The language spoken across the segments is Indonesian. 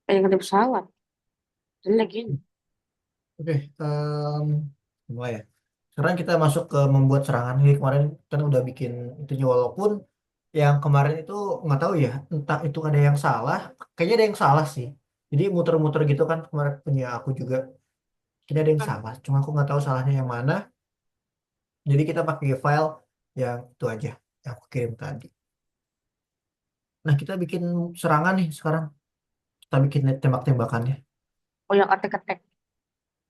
Kayak nggak ada pesawat. Jelek ini. Oke, mulai ya. Sekarang kita masuk ke membuat serangan. Jadi kemarin kan udah bikin itunya, walaupun yang kemarin itu nggak tahu ya, entah itu ada yang salah. Kayaknya ada yang salah sih. Jadi muter-muter gitu kan kemarin punya aku juga. Kayaknya ada yang salah. Cuma aku nggak tahu salahnya yang mana. Jadi kita pakai file yang itu aja yang aku kirim tadi. Nah, kita bikin serangan nih sekarang. Kita bikin tembak-tembakannya. Oh yang atek-atek.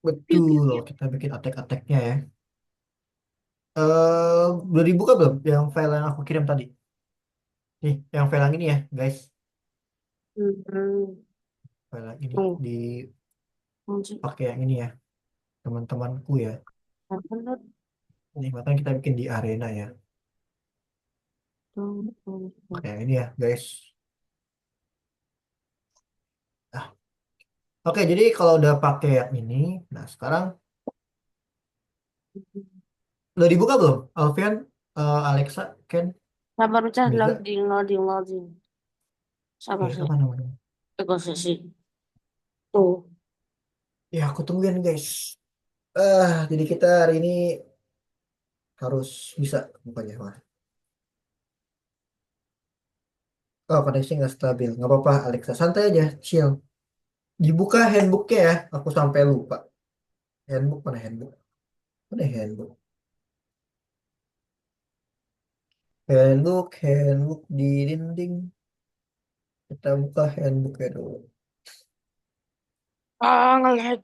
Piu, piu, Betul, piu. kita bikin attack-attacknya ya. Udah dibuka belum yang file yang aku kirim tadi? Nih, yang file yang ini ya, guys. Hmm. File yang ini Oh, masih. dipakai yang ini ya, teman-temanku ya. Bener. Nih, makanya kita bikin di arena ya. Pakai yang ini ya, guys. Nah, oke, jadi kalau udah pakai yang ini, nah sekarang udah dibuka belum? Alfian, Alexa, Ken, Sabar Ucah, Miza. loading, loading, loading. Oke, Sabar sih. apa namanya? Ekosisi. Tuh. Ya, aku tungguin guys. Jadi kita hari ini harus bisa bukannya. Wah. Oh, koneksi nggak stabil. Nggak apa-apa, Alexa. Santai aja, chill. Dibuka handbooknya ya. Aku sampai lupa. Handbook mana handbook? Mana handbook? Handbook di dinding. Kita buka handbooknya dulu. Ah, ngelag.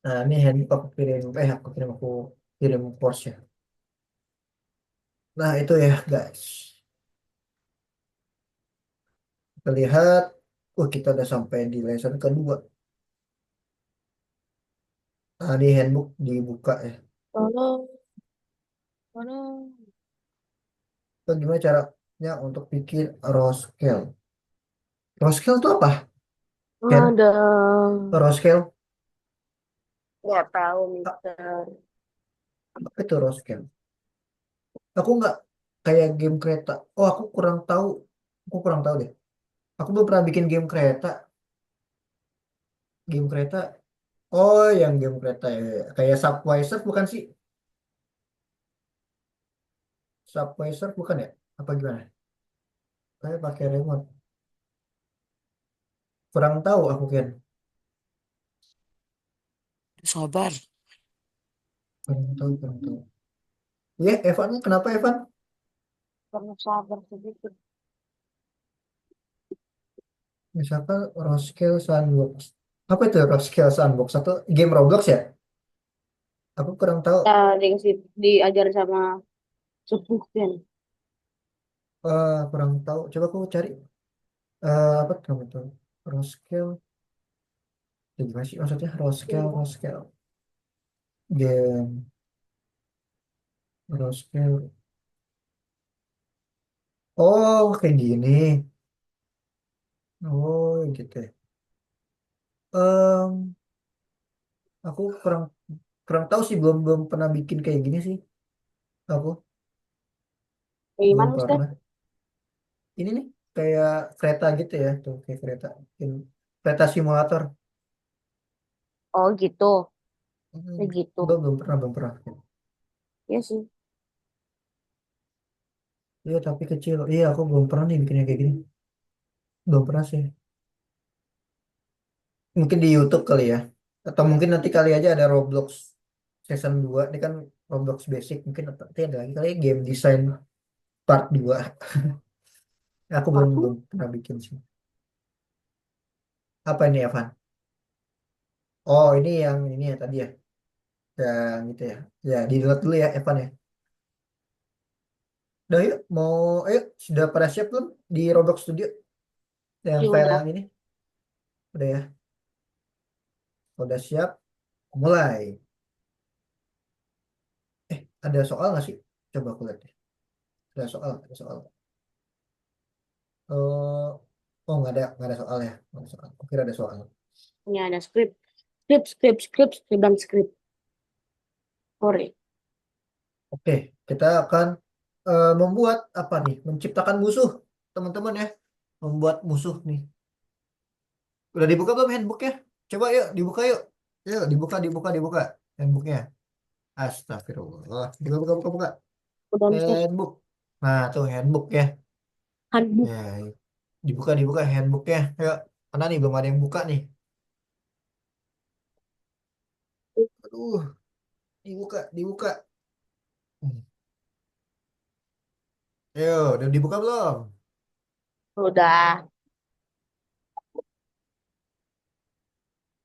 Nah, ini handbook aku kirim course-nya. Nah, itu ya, guys. Kita lihat. Kita udah sampai di lesson kedua. Nah, ini handbook dibuka ya. Tolong, tolong. Itu gimana caranya untuk bikin Roskel? Roskel itu apa? Ken? Ada. Roskel? Nggak tahu, A- Mister. Apa itu Roskel? Aku nggak kayak game kereta. Oh, aku kurang tahu. Aku kurang tahu deh. Aku belum pernah bikin game kereta. Game kereta. Oh, yang game kereta ya. Kayak Subway Surf bukan sih? Subway Surf bukan ya? Apa gimana? Saya pakai remote. Kurang tahu aku kan. Sabar. Kurang tahu, kurang tahu. Ya, Evan, kenapa Evan? Kamu sabar sedikit. Misalkan Roskel Sandbox. Apa itu Roskel Sandbox? Satu game Roblox ya? Aku kurang tahu. Dikasih diajar sama sepuh kan. Kurang tahu. Coba aku cari. Apa kamu tuh? Roskel. Ya, gimana sih maksudnya? Roskel, Roskel. Game. Roskel. Oh, kayak gini. Oh, gitu ya. Em, aku kurang kurang tahu sih, belum belum pernah bikin kayak gini sih. Aku belum Gimana, Mister? pernah. Ini nih kayak kereta gitu ya, tuh kayak kereta. Kereta simulator. Oh gitu. Hmm, Ya gitu. belum pernah. Ya sih. Iya, tapi kecil. Iya, aku belum pernah nih bikinnya kayak gini. Belum pernah sih. Mungkin di YouTube kali ya. Atau mungkin nanti kali aja ada Roblox season 2. Ini kan Roblox basic. Mungkin nanti ada lagi kali ya game design part 2. Aku belum Kartu. belum pernah bikin sih. Apa ini Evan? Oh, ini yang ini ya tadi ya. Yang gitu ya. Ya, di download dulu ya Evan ya. Udah yuk, ayo sudah pada siap belum di Roblox Studio? Yang Ya file udah. yang ini. Udah ya. Udah siap, mulai. Ada soal nggak sih? Coba aku lihat deh. Ada soal. Eh, oh, nggak ada soal ya. Nggak ada soal. Aku kira ada soal. Ini ada skrip. Skrip dan skrip. Sorry. Oke, kita akan membuat apa nih? Menciptakan musuh, teman-teman ya. Membuat musuh nih. Udah dibuka belum handbooknya? Coba yuk dibuka yuk. Yuk dibuka handbooknya. Astagfirullah. Buka buka buka buka. Udah Mister. Handbook. Nah tuh handbook ya. Handbook. Ya dibuka handbooknya. Yuk. Mana nih belum ada yang buka nih. Aduh, dibuka. Ayo, udah dibuka belum? Udah.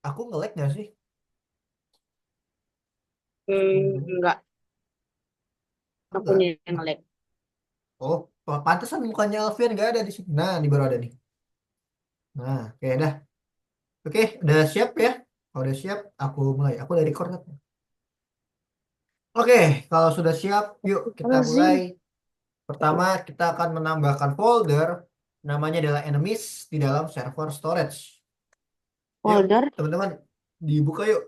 Aku nge-lag nggak sih? Hmm, Enggak. Akunya enggak. yang nge-lag. Oh, pantesan mukanya Alfian nggak ada di sini. Nah, ini baru ada nih. Nah, oke dah. Oke, udah siap ya? Kalau udah siap, aku mulai. Aku dari record kan? Oke, kalau sudah siap, yuk kita mulai. Lazim. Pertama, kita akan menambahkan folder. Namanya adalah enemies di dalam server storage. Yuk, Folder. teman-teman, dibuka yuk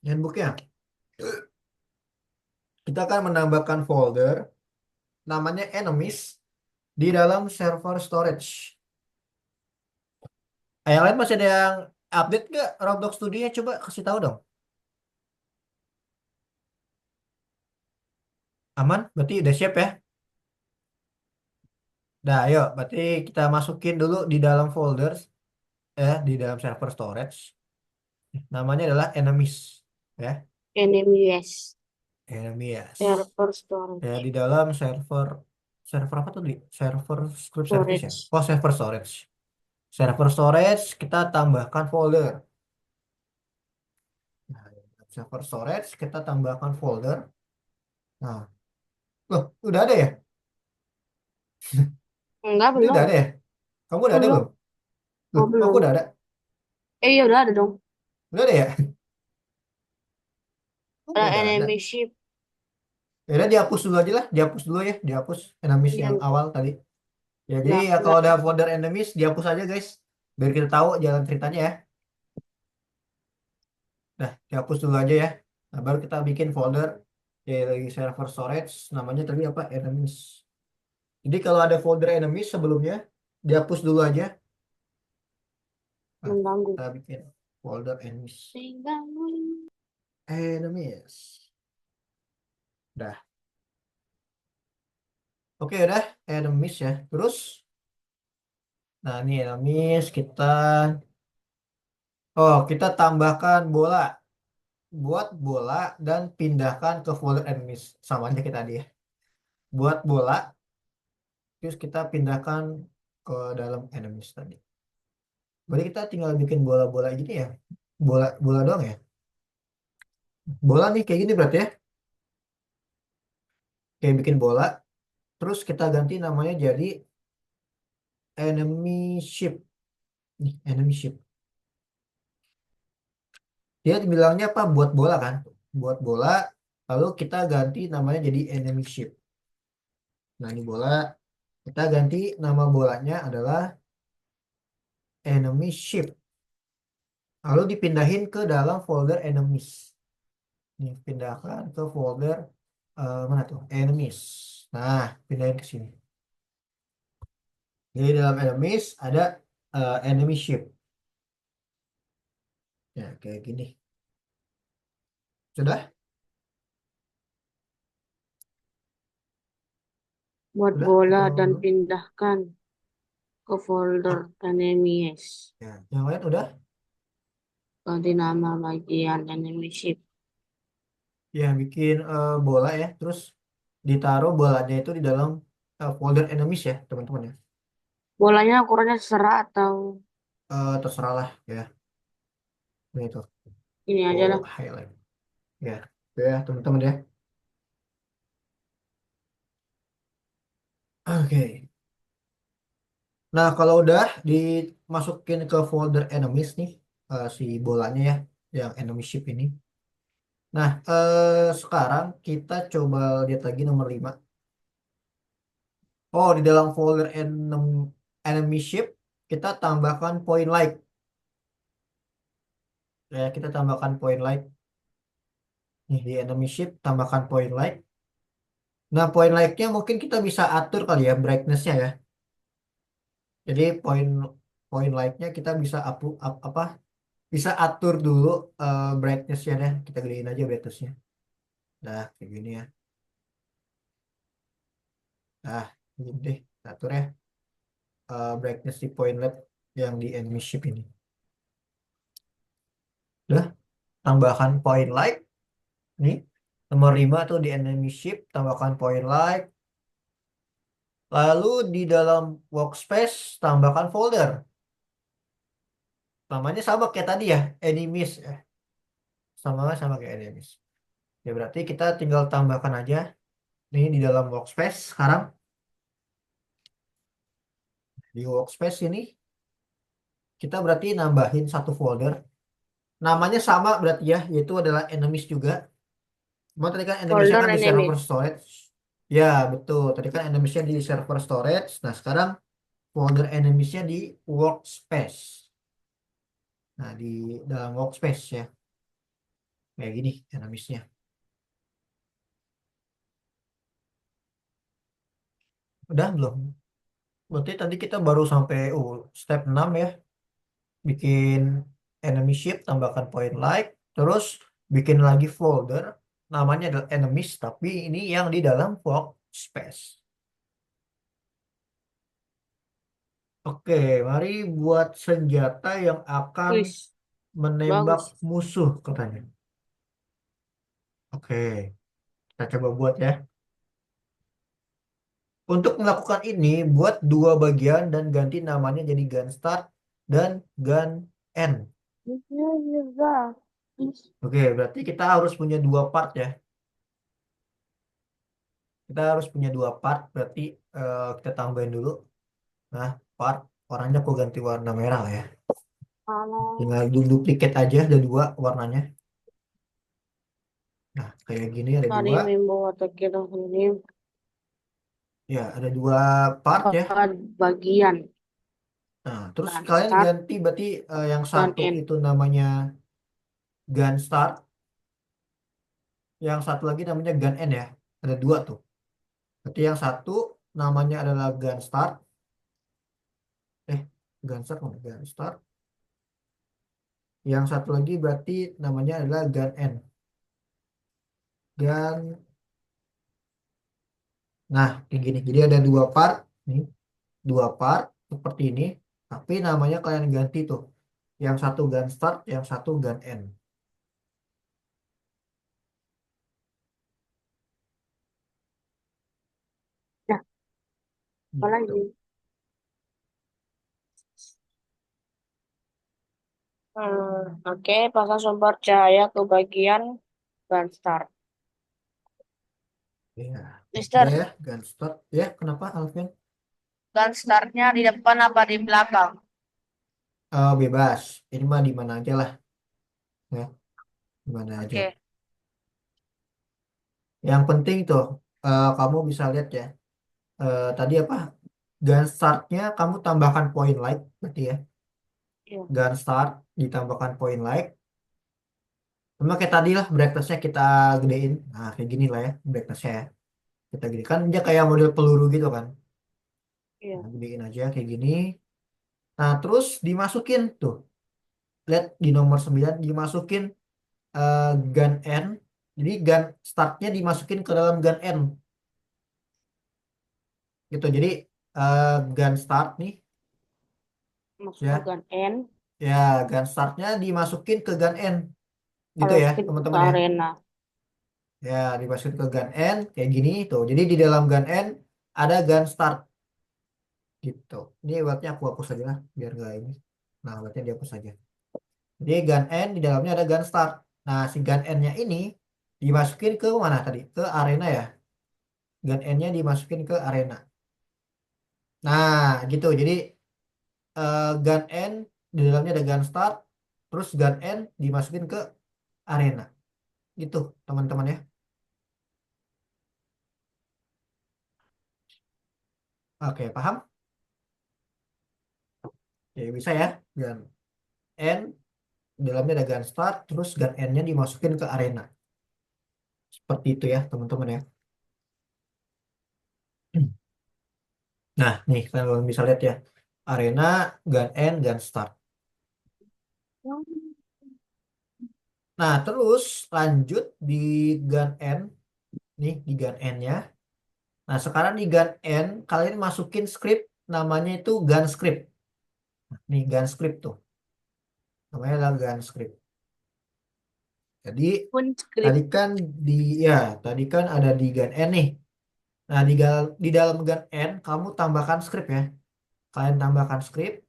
handbooknya. Kita akan menambahkan folder. Namanya enemies di dalam server storage. Yang lain masih ada yang update nggak Roblox Studio? Coba kasih tahu dong. Aman? Berarti udah siap ya? Nah, ayo. Berarti kita masukin dulu di dalam folder, di dalam server storage. Namanya adalah enemies. Ya, Enemy yes. enemies. Server Ya, storage. di dalam server, server apa tuh? Di server script service ya? Storage. Oh, server storage. Server storage, kita tambahkan folder. Nah, server storage, kita tambahkan folder. Nah, loh, udah ada ya? Enggak, Ini udah belum. ada ya? Kamu udah ada belum? Belum. Loh, Oh, kok aku belum. udah ada? Iya, udah ada dong. Udah ada ya? Aku Ada udah ada. enemy ship. Ya udah dihapus dulu aja lah, dihapus dulu ya, dihapus enemies Iya, yang awal tadi. Ya jadi ya kalau enggak. ada folder enemies dihapus aja guys, biar kita tahu jalan ceritanya ya. Nah, dihapus dulu aja ya. Nah, baru kita bikin folder ya lagi server storage, namanya tadi apa? Enemies. Jadi kalau ada folder enemies sebelumnya dihapus dulu aja. Nah, Mengganggu. kita bikin folder enemies. Mengganggu. Enemies. Dah. Oke udah enemies ya. Terus, nah ini enemies kita. Oh, kita tambahkan bola. Buat bola dan pindahkan ke folder enemies. Sama aja kita tadi ya. Buat bola, terus kita pindahkan ke dalam enemies tadi. Berarti kita tinggal bikin bola-bola gini ya. Bola bola doang ya. Bola nih kayak gini berarti ya. Kayak bikin bola. Terus kita ganti namanya jadi enemy ship. Nih, enemy ship. Dia bilangnya apa? Buat bola kan? Buat bola. Lalu kita ganti namanya jadi enemy ship. Nah, ini bola. Kita ganti nama bolanya adalah enemy ship. Lalu dipindahin ke dalam folder enemies. Nih, pindahkan ke folder mana tuh? Enemies. Nah, pindahin ke sini. Jadi dalam enemies ada enemy ship. Ya, kayak gini. Sudah? Buat Sudah? bola Atau dan belum? pindahkan ke folder Ah, enemies. ya. Yang lain udah? Ganti nama bagian enemy ship. Ya, bikin bola ya. Terus ditaruh bolanya itu di dalam folder enemies ya, teman-teman ya. Bolanya ukurannya seserah atau Terserah lah ya. Ini itu. ini aja Oh, lah. highlight. Ya, itu ya, teman-teman ya. Oke. Nah, kalau udah dimasukin ke folder enemies nih, si bolanya ya, yang enemy ship ini. Nah, sekarang kita coba lihat lagi nomor 5. Oh, di dalam folder enemy ship, kita tambahkan point light. Ya, kita tambahkan point light. Nih, di enemy ship, tambahkan point light. Nah, point lightnya mungkin kita bisa atur kali ya, brightness-nya ya. Jadi, point point lightnya kita bisa apa bisa atur dulu brightness-nya deh. Kita gedein aja brightness-nya. Nah, kayak gini ya. Nah, gini deh. Kita atur ya brightness di point light yang di enemy ship ini. Udah, tambahkan point light. Nih, nomor 5 tuh di enemy ship, tambahkan point light. Lalu di dalam workspace, tambahkan folder. Namanya sama kayak tadi ya, enemies. Sama kayak enemies. Ya berarti kita tinggal tambahkan aja. Nih di dalam workspace sekarang. Di workspace ini, kita berarti nambahin satu folder. Namanya sama berarti ya, yaitu adalah enemies juga. Cuma tadi kan enemiesnya Folder kan di server enemies. storage. Ya, betul. Tadi kan enemiesnya di server storage. Nah, sekarang folder enemiesnya di workspace. Nah, di dalam workspace ya. Kayak gini enemiesnya. Udah belum? Berarti tadi kita baru sampai step 6 ya. Bikin enemy ship, tambahkan point light. Terus bikin lagi folder. Namanya adalah enemies, tapi ini yang di dalam workspace. Oke, mari buat senjata yang akan Wis, menembak bagus. musuh katanya. Oke, kita coba buat ya. Untuk melakukan ini, buat dua bagian dan ganti namanya jadi gun start dan gun end. Oke, berarti kita harus punya dua part ya. Kita harus punya dua part, berarti kita tambahin dulu. Nah, part warnanya aku ganti warna merah lah ya. Kalau Tinggal duplikat aja, ada dua warnanya. Nah, kayak gini ada tadi dua. membawa kita ini Ya, ada dua part ya. bagian Nah, terus dan kalian start ganti berarti yang dan satu end. itu namanya gun start, yang satu lagi namanya gun end ya. Ada dua tuh. Berarti yang satu namanya adalah gun start. Eh, gun start mana? Gun start. Yang satu lagi berarti namanya adalah gun end. Gun. Nah, kayak gini. Jadi ada dua part. Nih, dua part seperti ini. Tapi namanya kalian ganti tuh. Yang satu gun start, yang satu gun end. Nah, apa Gitu. lagi? Oke, pasang sumber cahaya ke bagian dan start. Ya, udah Mister, ya, gun start. Ya, kenapa Alvin? dan startnya di depan apa di belakang? Bebas. Ini mah di mana aja lah. Ya, di mana aja. Oke, Yang penting tuh, kamu bisa lihat ya. Tadi apa? Gun startnya kamu tambahkan point light, berarti ya. iya, Gun start ditambahkan point light. Sama kayak tadi lah, brightness-nya kita gedein. Nah, kayak gini lah ya, brightness-nya ya. Kita gedein. Kan dia kayak model peluru gitu kan. iya. Nah, gedein aja kayak gini. Nah, terus dimasukin tuh. Lihat di nomor 9 dimasukin eh, gun N. Jadi gun startnya dimasukin ke dalam gun N gitu. Jadi gun start nih Maksudnya ya, gun end, ya gun startnya dimasukin ke gun N gitu kalau ya skip ke teman-teman ya. arena. Ya dimasukin ke gun N kayak gini tuh. Jadi di dalam gun N ada gun start gitu. Ini buatnya aku hapus aja lah biar nggak ini. Nah buatnya dihapus aja. Jadi gun N di dalamnya ada gun start. Nah si gun N-nya ini dimasukin ke mana tadi? Ke arena ya. Gun N-nya dimasukin ke arena. Nah, gitu. Jadi gun N di dalamnya ada gun start, terus gun N dimasukin ke arena. Gitu, teman-teman ya. Oke, paham? Oke, bisa ya. Gun N di dalamnya ada gun start, terus gun N-nya dimasukin ke arena. Seperti itu ya, teman-teman ya. Nah, nih kalian bisa lihat ya. arena, gun end, gun start. Nah, terus lanjut di gun end, nih di gun end-nya. Nah, sekarang di gun end, kalian masukin script, namanya itu gun script. Nih, gun script tuh, namanya adalah gun script. Jadi, Pun tadi script. kan di, ya, tadi kan ada di gun end nih. Nah, di dalam gun end, kamu tambahkan script ya. Kalian tambahkan script.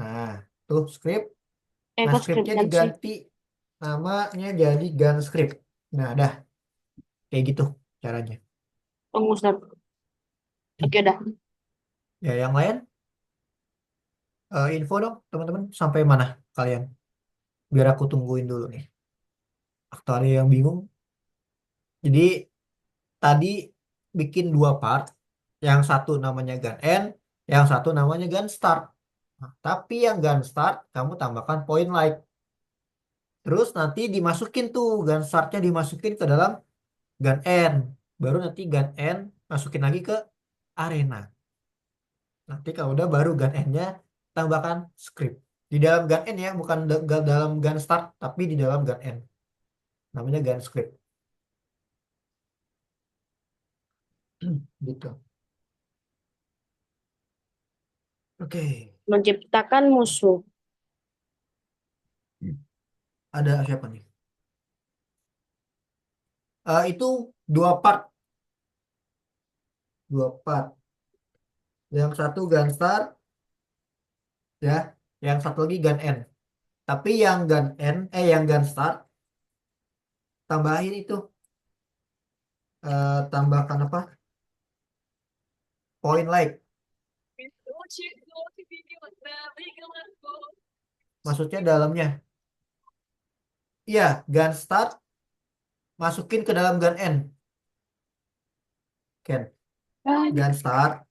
Nah, tuh script. Nah, Kok script scriptnya kan sih? diganti namanya jadi gun script. Nah, dah kayak gitu caranya. Tunggu sebentar. Oke dah. Ya, yang lain info dong, teman-teman. Sampai mana kalian? Biar aku tungguin dulu nih. Atau ada yang bingung? Jadi tadi bikin dua part. Yang satu namanya gun end, yang satu namanya gun start. Nah, tapi yang gun start kamu tambahkan point light. Terus nanti dimasukin tuh gun startnya dimasukin ke dalam gun end. Baru nanti gun end masukin lagi ke arena. Nanti kalau udah baru gun end-nya tambahkan script. Di dalam gun end ya, bukan dalam gun start, tapi di dalam gun end. Namanya gun script. Gitu. Oke. Menciptakan musuh. Ada siapa nih? Itu dua part. Dua part. Yang satu gun start, ya. Yang satu lagi gun end. Tapi yang gun end, yang gun start, tambahin itu. Tambahkan apa? Point light. Maksudnya dalamnya. Iya, gun start masukin ke dalam gun end. Ken. Gun start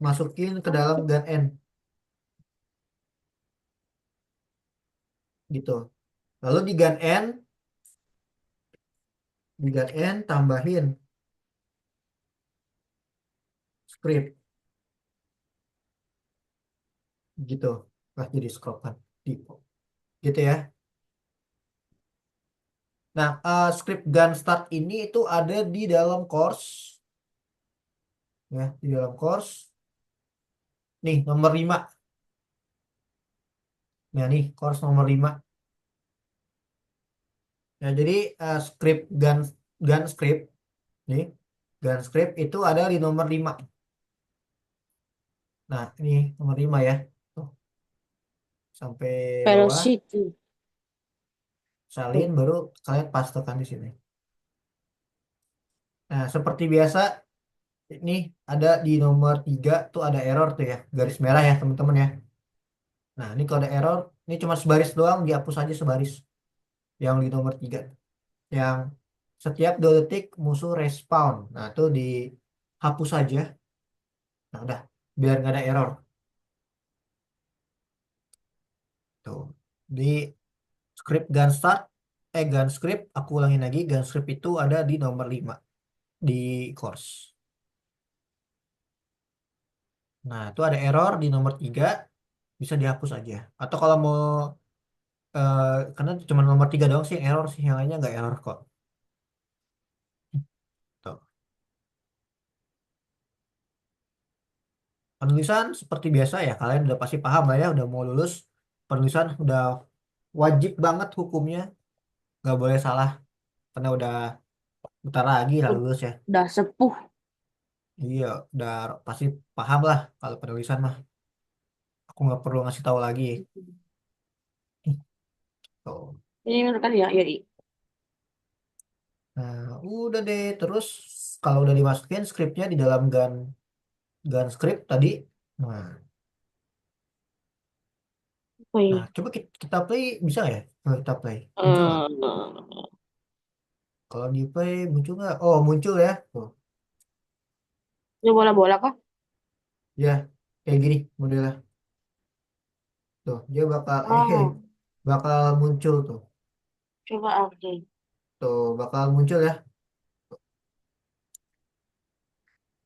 masukin ke dalam gun end gitu. Lalu di gun end tambahin script gitu. Nah, jadi scroll kan tipo gitu ya. Nah, script gun start ini itu ada di dalam course ya, di dalam course. Nih, nomor 5. Nah, nih course nomor 5. Ya, jadi script gun script nih, gun script itu ada di nomor 5. Nah, ini nomor 5 ya. Tuh, sampai bawah. Velocity. Salin baru kalian pastekan di sini. Nah, seperti biasa ini ada di nomor 3 tuh ada error tuh ya, garis merah ya teman-teman ya. Nah, ini kalau ada error, ini cuma sebaris doang, dihapus aja sebaris yang di nomor 3. Yang setiap 2 detik musuh respawn. Nah, itu dihapus aja. Nah, udah, biar nggak ada error. Tuh. Di script gun start, gun script, aku ulangin lagi, gun script itu ada di nomor 5 di course. Nah, itu ada error di nomor 3 bisa dihapus aja. Atau kalau mau eh, karena cuma nomor 3 doang sih yang error sih, yang lainnya nggak error kok. Tuh. Penulisan seperti biasa ya, kalian udah pasti paham lah ya, udah mau lulus. Penulisan udah wajib banget hukumnya, nggak boleh salah karena udah bentar lagi lah lulus ya. Udah sepuh. Iya, udah pasti paham lah kalau penulisan mah. Aku nggak perlu ngasih tahu lagi. Tuh. Ini menurut kan ya, ya. Nah, udah deh. Terus kalau udah dimasukin skripnya di dalam gun script tadi. Nah, nah, Wih. coba kita play bisa nggak ya? Kalau kita play muncul nggak? Eh, Kalau di play muncul nggak? Oh, muncul ya. Tuh, ini bola-bola kah? ya kayak gini modelnya. Tuh, dia bakal Oh, bakal muncul tuh. coba oke. Tuh, bakal muncul ya.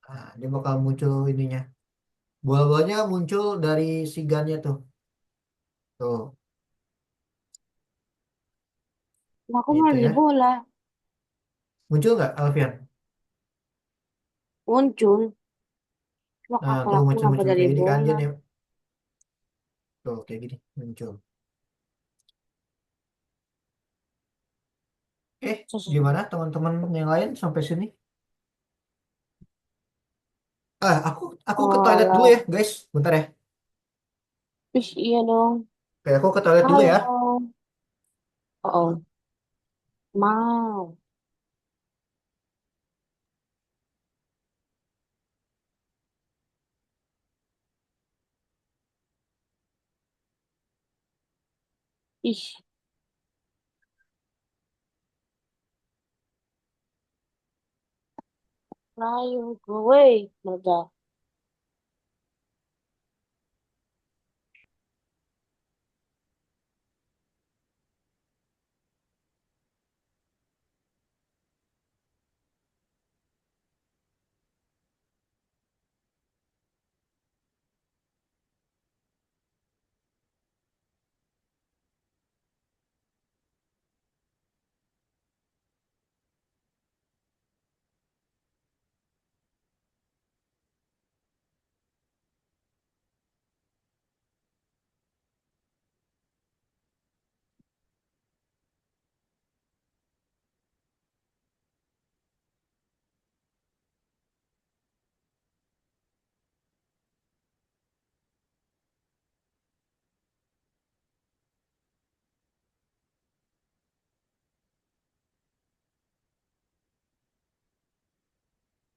Nah, dia bakal muncul ininya. Bola-bolanya muncul dari si gunnya tuh. Tuh, Nah, aku gitu malah di ya. bola. Muncul nggak, Alfian? Muncul. Cuma Nah, akal tuh aku kenapa muncul-muncul jadi kayak gini kan dia bola? nih. Tuh, kayak gini muncul. Sus- Gimana teman-teman yang lain sampai sini? Aku ke Oh, toilet dulu lah. ya, guys. Bentar ya. Ih, iya dong. Oke, aku ke toilet dulu ya. Halo. Oh, mau. Ih, ayo, gue. Udah.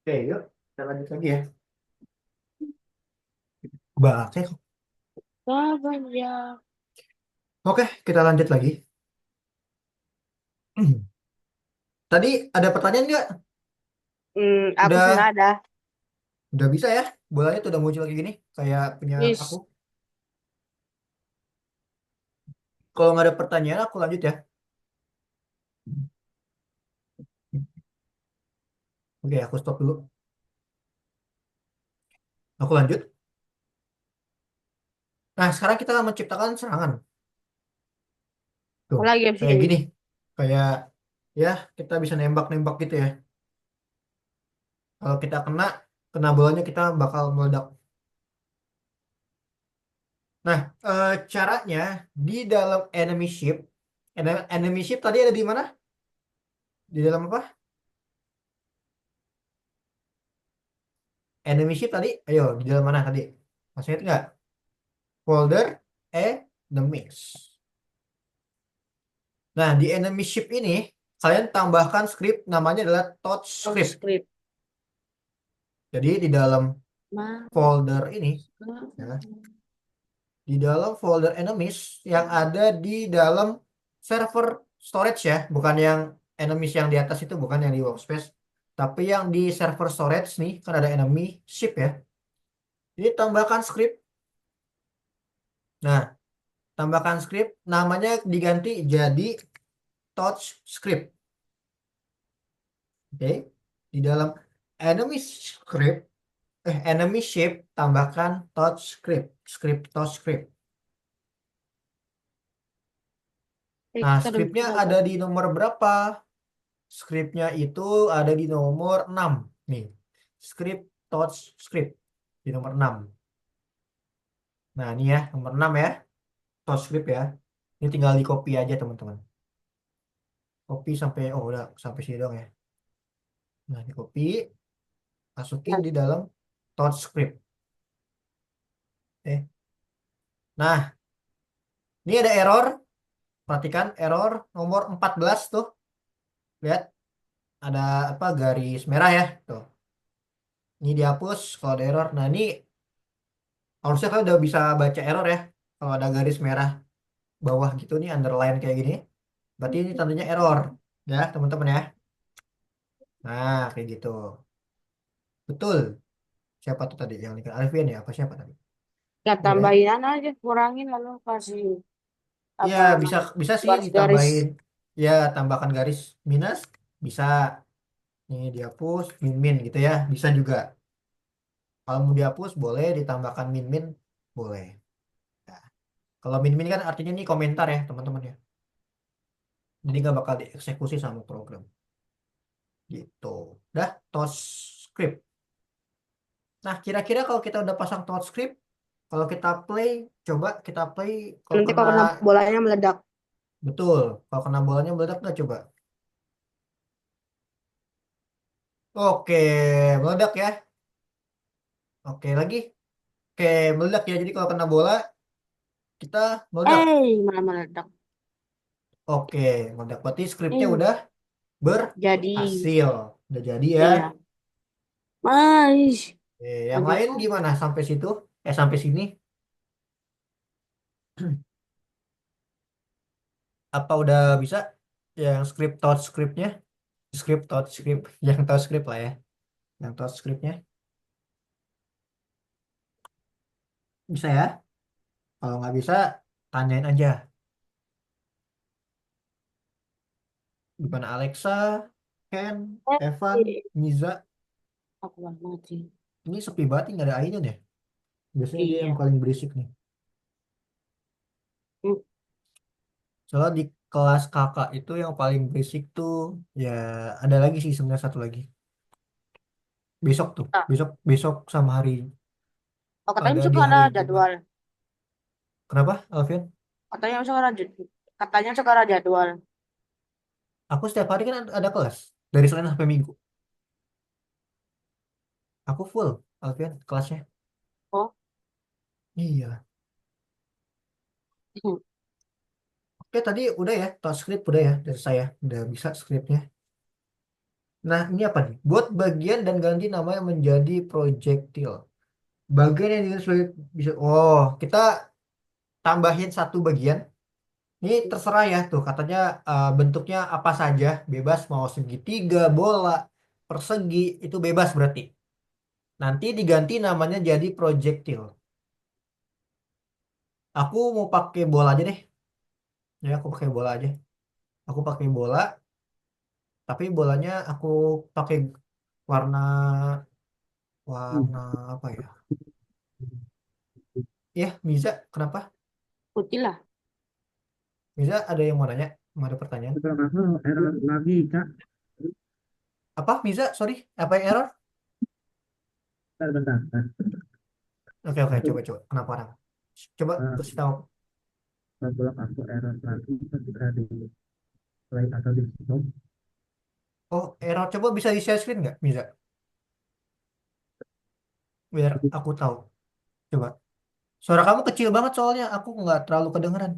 Oke, yuk. Kita lanjut lagi ya. Oke, Kapan ya? oke, kita lanjut lagi. Tadi ada pertanyaan nggak? Aku sih nggak Udah, ada. udah bisa ya? Bolanya tuh udah muncul lagi gini, kayak punya aku. Is, Kalau nggak ada pertanyaan, aku lanjut ya. Oke, aku stop dulu. Aku lanjut. Nah, sekarang kita akan menciptakan serangan. Tuh, apa lagi abis kayak ini? gini. Kayak, ya, kita bisa nembak-nembak gitu ya. Kalau kita kena, kena bolanya kita bakal meledak. Nah, caranya di dalam enemy ship, enemy ship tadi ada di mana? Di dalam apa? Enemy ship tadi? Ayo, di dalam mana tadi? Masih ingat nggak? Folder enemies. Nah, di enemy ship ini, kalian tambahkan script namanya adalah touch Oh, script. script. Jadi, di dalam Ma, folder ini, ya, di dalam folder enemies yang ada di dalam server storage ya, bukan yang enemies yang di atas itu, bukan yang di workspace, tapi yang di server storage nih, kan ada enemy ship ya. Jadi tambahkan script. Nah, tambahkan script, namanya diganti jadi touch script. Oke. Di dalam enemy script, enemy ship, tambahkan touch script, script touch script. Nah, kita udah scriptnya bisa ada kok. di nomor berapa? Scriptnya itu ada di nomor 6 nih. Script touch script di nomor 6. Nah, ini ya, nomor 6 ya, touch script ya. Ini tinggal di copy aja, teman-teman. Copy sampai, oh udah sampai sini dong ya. Nah, di copy, masukin Nah, di dalam touch script. Nah, ini ada error. Perhatikan error nomor 14 tuh. Lihat, ada apa garis merah ya. Tuh. Ini dihapus kalau ada error. Nah, ini harusnya kalian udah bisa baca error ya. Kalau ada garis merah bawah gitu nih, underline kayak gini. Berarti ini tandanya error. Ya, teman-teman ya. Nah, kayak gitu. Betul. Siapa tuh tadi yang lingkaran Alfian ya? Apa siapa tadi? nggak Betul ya? tambahin aja, kurangin lalu kasih Iya, apa bisa bisa sih garis-garis. ditambahin. Ya, tambahkan garis minus. Bisa. Ini dihapus, min-min gitu ya. Bisa juga. Kalau mau dihapus boleh, ditambahkan min-min boleh. Nah, kalau min-min kan artinya ini komentar ya teman-teman ya. Jadi nggak bakal dieksekusi sama program. Gitu. Dah, touch script. Nah, kira-kira kalau kita udah pasang touch script, kalau kita play, coba kita play kalau Nanti kena kalau kena bolanya meledak. betul, kalau kena bolanya meledak nggak coba? Oke, meledak ya. Oke, lagi. Oke, meledak ya. Jadi kalau kena bola, kita meledak. Malah meledak. Oke, meledak. Berarti skripnya Eh, udah jadi. berhasil. Udah jadi ya. Iya. Mais. Yang Lanjut. lain gimana sampai situ? Sampai sini. Apa udah bisa? Yang script touch scriptnya? Script touch script. Yang touch script lah ya. Yang touch scriptnya. Bisa ya? Kalau nggak bisa, tanyain aja. Gimana Alexa, Ken, Evan, Eh, Miza. aku banget sih. Ini sepi banget, nih, nggak ada AI-nya deh. Biasanya dia yang Iya. paling berisik nih. Hmm. Soalnya di kelas kakak itu yang paling berisik tuh, ya ada lagi sih sebenarnya satu lagi. Besok tuh, Ah, besok besok sama hari oh, katanya ada besok di ada hari Jumat. jadwal. Kenapa, Alfian? Katanya besok ada katanya besok ada jadwal. Aku setiap hari kan ada kelas dari Senin sampai Minggu. Aku full, Alfian, kelasnya. Oh. Iya. Hmm. Oke, tadi udah ya, touch script udah ya dari saya. Udah bisa scriptnya. Nah, ini apa nih? Buat bagian dan ganti namanya menjadi projectile. Bagian yang bisa, oh, kita tambahin satu bagian. Ini terserah ya tuh, katanya bentuknya apa saja, bebas mau segitiga, bola, persegi, itu bebas berarti. Nanti diganti namanya jadi projectile. Aku mau pakai bola aja deh. Ya, aku pakai bola aja. Aku pakai bola, tapi bolanya aku pakai warna warna apa ya? Ya, Miza, kenapa? Putih lah. Miza ada yang mau nanya? Mau ada pertanyaan? Kalau aku error lagi, Kak. Apa, Miza? Sorry, apa yang error? Bentar, bentar, bentar. Oke, oke, coba, coba. Kenapa, kenapa? Coba kasih tahu. Kalau aku error lagi, ketika di play atau di stop. Oh, error. Coba bisa di share screen nggak, Miza? Biar aku tahu. Coba. Suara kamu kecil banget soalnya. Aku nggak terlalu kedengeran.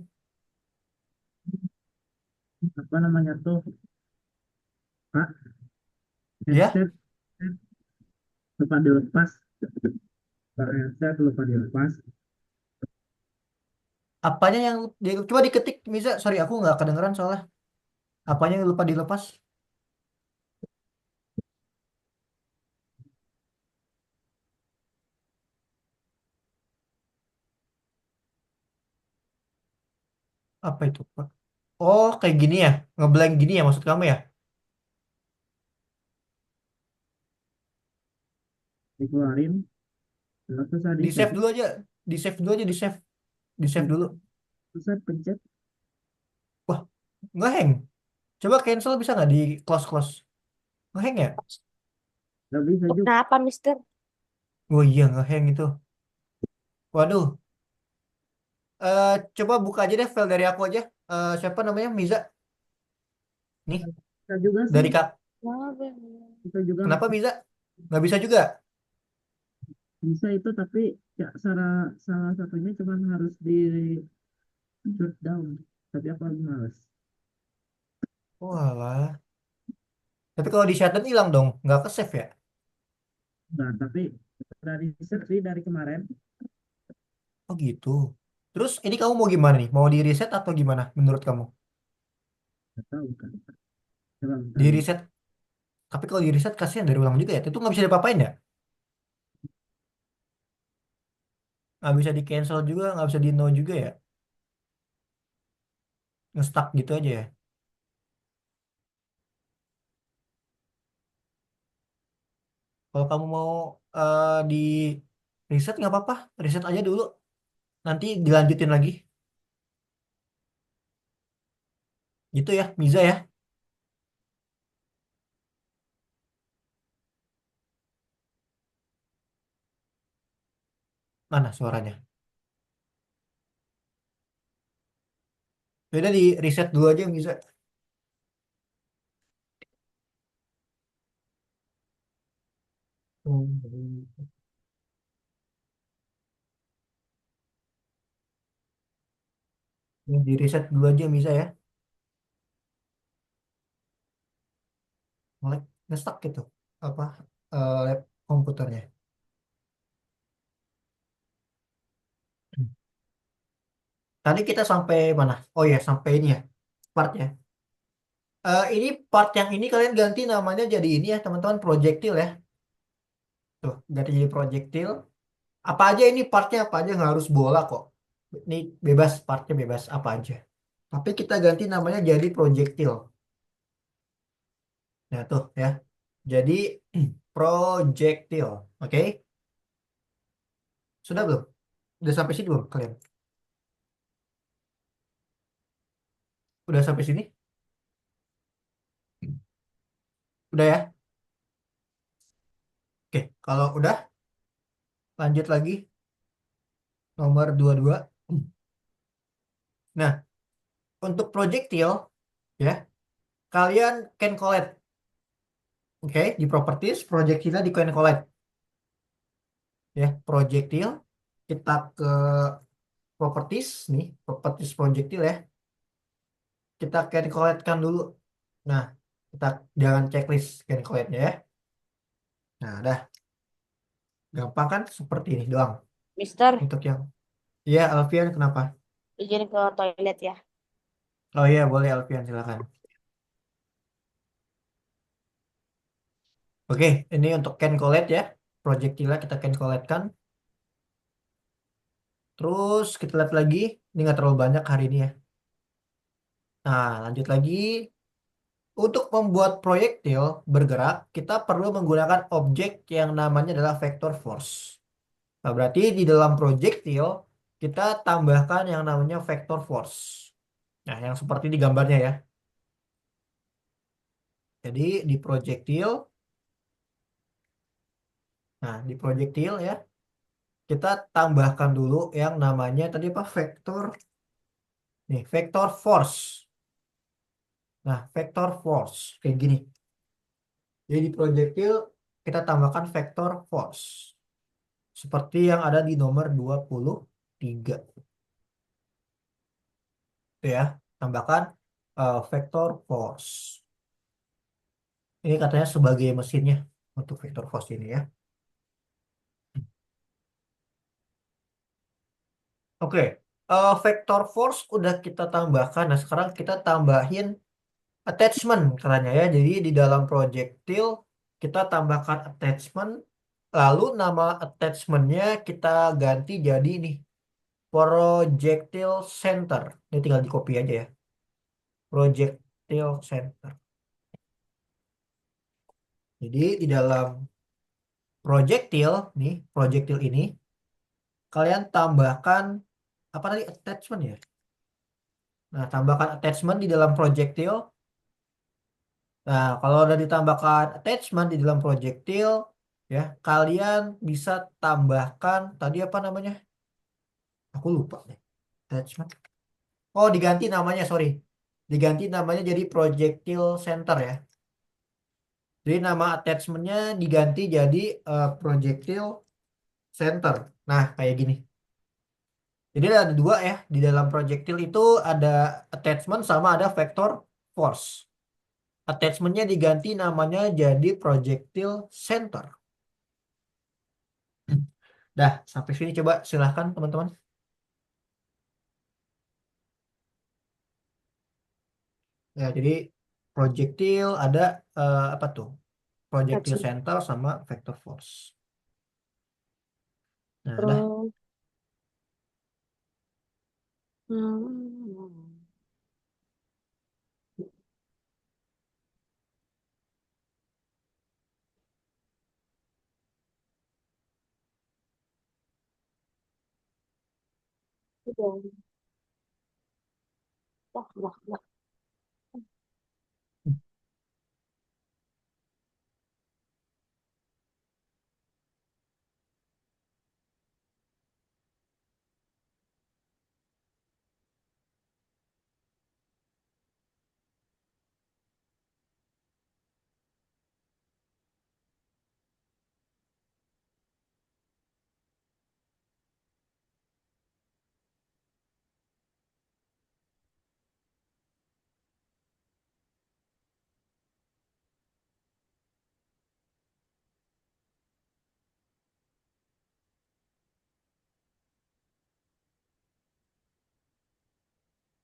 Apa namanya tuh, Kak? Ya? Headset lupa dilepas. Kak, headset lupa dilepas. Apanya yang... Coba diketik, Miza. Sorry, aku nggak kedengeran soalnya. Apanya yang lupa dilepas? Apa itu, Pak? Oh, kayak gini ya? Ngeblank gini ya maksud kamu ya? Dikeluarin, lalu susah di Di save. save dulu aja. Di save dulu aja, di save. Di save dulu. Susah pencet. Wah, ngehang. Coba cancel bisa nggak di close-close? Ngehang ya? Gak bisa Oh, juga. kenapa, Mister? Oh iya, ngehang itu. Waduh. Eh, Coba buka aja deh file dari aku aja. Siapa namanya? Miza. Nih, Bisa juga sih. dari Kak. Kenapa? Bisa juga. Kenapa Miza? Nggak bisa juga. Bisa itu, tapi ya salah satunya cuma harus di shut down. Tapi aku lagi males. Walah. Tapi kalau di shutdown hilang dong. Nggak ke save ya? Nah, tapi dari reset sih dari kemarin. Oh gitu. Terus ini kamu mau gimana nih? Mau di reset atau gimana menurut kamu? Gak tahu kan. Coba bentar Di nih. reset. Tapi kalau di reset kasihan dari ulang juga ya. Itu nggak bisa diapa-apain ya? Nggak bisa di cancel juga, nggak bisa di no juga ya? Nge-stuck gitu aja ya? Kalau kamu mau di riset nggak apa-apa, riset aja dulu. Nanti dilanjutin lagi. Gitu ya, Miza ya. Mana suaranya? Beda di riset dulu aja Miza. Hmm. Ini di riset dulu aja Miza ya. Nge-lag, nge-stuck gitu. Apa? Lab komputernya. Tadi kita sampai mana? Oh ya, sampai ini ya, partnya. Ini part yang ini kalian ganti namanya jadi ini ya, teman-teman, projectile ya. Tuh, ganti jadi projectile. Apa aja ini partnya, apa aja, nggak harus bola kok. Ini bebas, partnya bebas, apa aja. Tapi kita ganti namanya jadi projectile. Nah, tuh ya. Jadi projectile. Oke? Sudah belum? Udah sampai sini belum kalian? Udah sampai sini? Udah ya? Oke, kalau udah lanjut lagi nomor 22. Nah, untuk projectile ya, kalian can collect. Oke, di properties projectile di can collect ya, projectile kita ke properties nih, properties projectile ya. Kita can collect kan dulu. Nah, kita jangan checklist can collect-nya ya. Nah, dah gampang kan seperti ini doang Mister, untuk yang iya Alfian kenapa? izin ke toilet ya. Oh iya boleh Alfian silakan. Oke, ini untuk can collect ya. Projectile kita can collect kan. Terus kita lihat lagi, ini nggak terlalu banyak hari ini ya. Nah, lanjut lagi. Untuk membuat proyektil bergerak, kita perlu menggunakan objek yang namanya adalah vector force. Nah, berarti di dalam proyektil, kita tambahkan yang namanya vector force. Nah, yang seperti di gambarnya ya. Jadi di proyektil, nah di proyektil ya, kita tambahkan dulu yang namanya tadi apa? Vektor, nih, vector force. Nah, vector force kayak gini. Jadi di proyektil kita tambahkan vector force. Seperti yang ada di nomor 23. Itu ya. Tambahkan vector force. Ini katanya sebagai mesinnya untuk vector force ini ya. Oke. Vector force udah kita tambahkan. Nah, sekarang kita tambahin attachment katanya ya. Jadi di dalam projectile kita tambahkan attachment. Lalu nama attachmentnya kita ganti jadi ini. Projectile center. Ini tinggal di copy aja ya. Projectile center. Jadi di dalam projectile nih, projectile ini kalian tambahkan apa tadi attachment ya. Nah, tambahkan attachment di dalam projectile. Nah, kalau udah ditambahkan attachment di dalam projectile ya, kalian bisa tambahkan tadi apa namanya? Aku lupa deh. Attachment. Oh, diganti namanya, sorry. Diganti namanya jadi projectile center ya. Jadi nama attachmentnya diganti jadi projectile center. Nah, kayak gini. Jadi ada dua ya. Di dalam projectile itu ada attachment sama ada vector force. Attachmentnya diganti namanya jadi projectile center. Dah, sampai sini coba silahkan teman-teman. Ya, jadi projectile ada apa tuh? Projectile Attachment. center sama vector force. Nah, dah. Pro. Hmm. dong. Wah, wah, wah.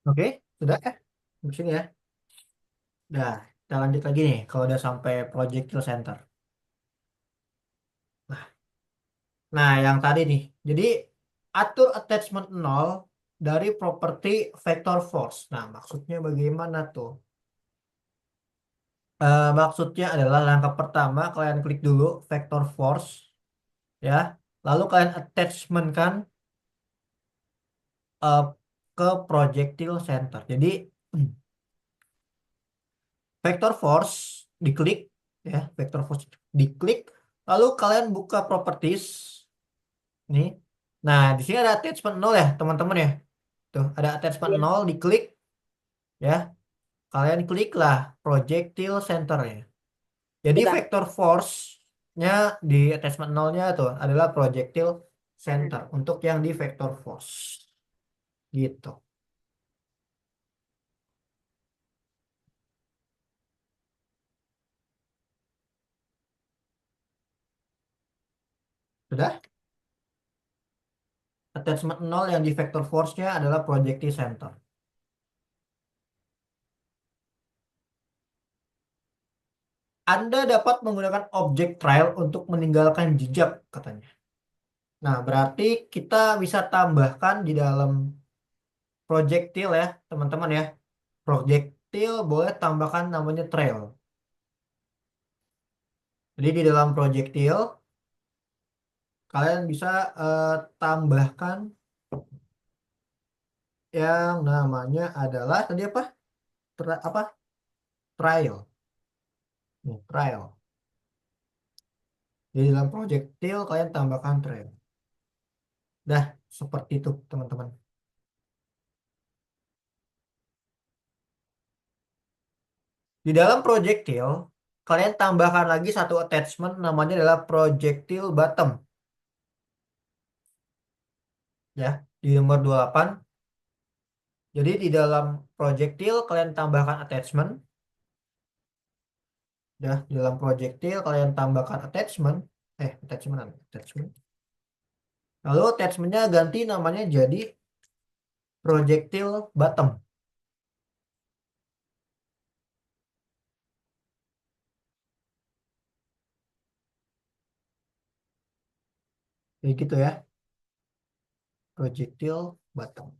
Oke, sudah ya. Di sini ya. Nah, kita lanjut lagi nih kalau udah sampai projectile center. Nah, yang tadi nih. Jadi atur attachment 0 dari properti vector force. Nah, maksudnya bagaimana tuh? Maksudnya adalah langkah pertama kalian klik dulu vector force ya. Lalu kalian attachment kan eh, ke projectile center. Jadi vector force diklik ya, vector force diklik lalu kalian buka properties nih. Nah, di sini ada attachment 0 ya, teman-teman ya. Tuh, ada attachment Iya, 0 diklik ya. Kalian kliklah projectile centernya. Jadi udah. vector force-nya di attachment 0-nya tuh adalah projectile center untuk yang di vector force. Gitu. Sudah? Attachment 0 yang di vector force-nya adalah projectile center. Anda dapat menggunakan objek trial untuk meninggalkan jejak, katanya. Nah, berarti kita bisa tambahkan di dalam projectile ya, teman-teman ya. Projectile boleh tambahkan namanya trail. Jadi di dalam projectile kalian bisa tambahkan yang namanya adalah tadi apa? Apa? Trial. Nih, trial. Di dalam projectile kalian tambahkan trail. Dah, seperti itu, teman-teman. Di dalam projectile, kalian tambahkan lagi satu attachment namanya adalah projectile bottom. Ya, di nomor 28. Jadi di dalam projectile kalian tambahkan attachment. Ya, di dalam projectile kalian tambahkan attachment. Attachment. Lalu attachmentnya ganti namanya jadi projectile bottom. Kayak gitu ya, projectile bottom.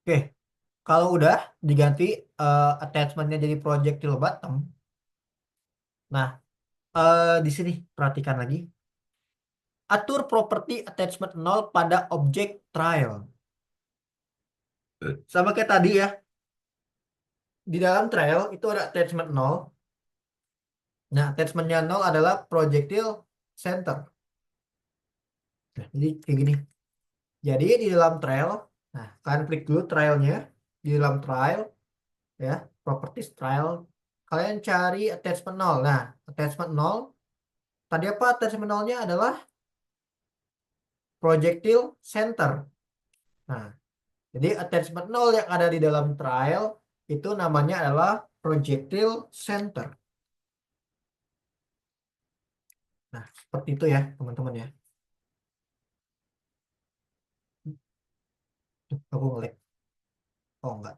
Oke, kalau udah diganti attachmentnya jadi projectile bottom. Nah, di sini perhatikan lagi. Atur properti attachment 0 pada objek trial. Sama kayak tadi ya. Di dalam trial itu ada attachment 0. Nah, attachmentnya 0 adalah projectile center. Nah, jadi kayak gini. Jadi di dalam trial, nah kalian klik dulu trialnya. Di dalam trial, ya, properties trial. Kalian cari attachment 0. Nah, attachment 0. Tadi apa attachment 0-nya adalah projectile center. Nah, jadi attachment 0 yang ada di dalam trial itu namanya adalah projectile center. Nah, seperti itu ya, teman-teman ya. Tuh, aku ngelik. Oh, enggak.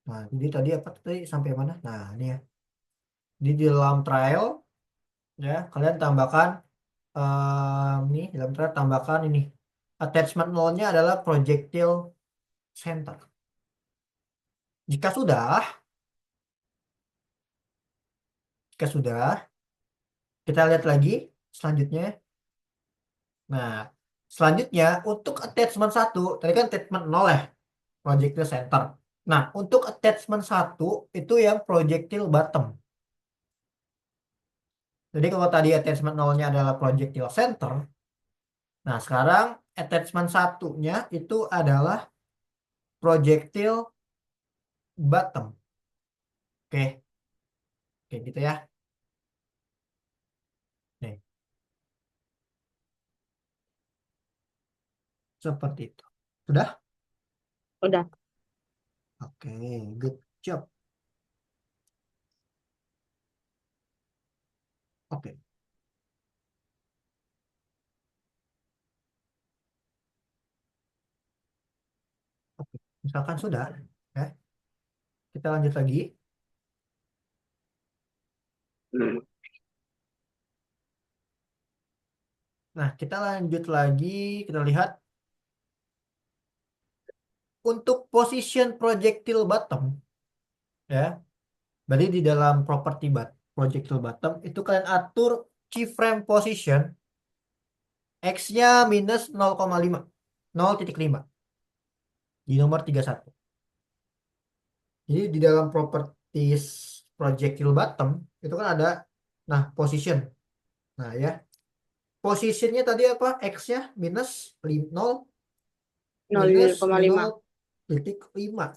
Nah, jadi tadi apa tadi sampai mana? Nah, ini ya. Di dalam trial ya, kalian tambahkan ini dalam trial tambahkan ini. Attachment 0-nya adalah projectile center. Jika sudah, jika sudah, kita lihat lagi selanjutnya. Nah, Selanjutnya untuk attachment satu, tadi kan attachment 0 ya, projectile center. Nah, untuk attachment satu itu yang projectile bottom. Jadi kalau tadi attachment 0-nya adalah projectile center, nah sekarang attachment satunya itu adalah projectile bottom. Oke, oke gitu ya. Nih, seperti itu. Sudah? Udah. Oke, good job. Oke, oke. Misalkan sudah, ya, kita lanjut lagi. Nah, kita lanjut lagi, kita lihat untuk position projectile bottom, ya. Berarti di dalam property projectile bottom itu kalian atur keyframe position X-nya minus 0,5, 0,5 di nomor 31. Jadi di dalam properties projectile bottom itu kan ada, nah, position. Nah ya, posisinya tadi apa? X-nya minus 0 minus 0,5. 0,5.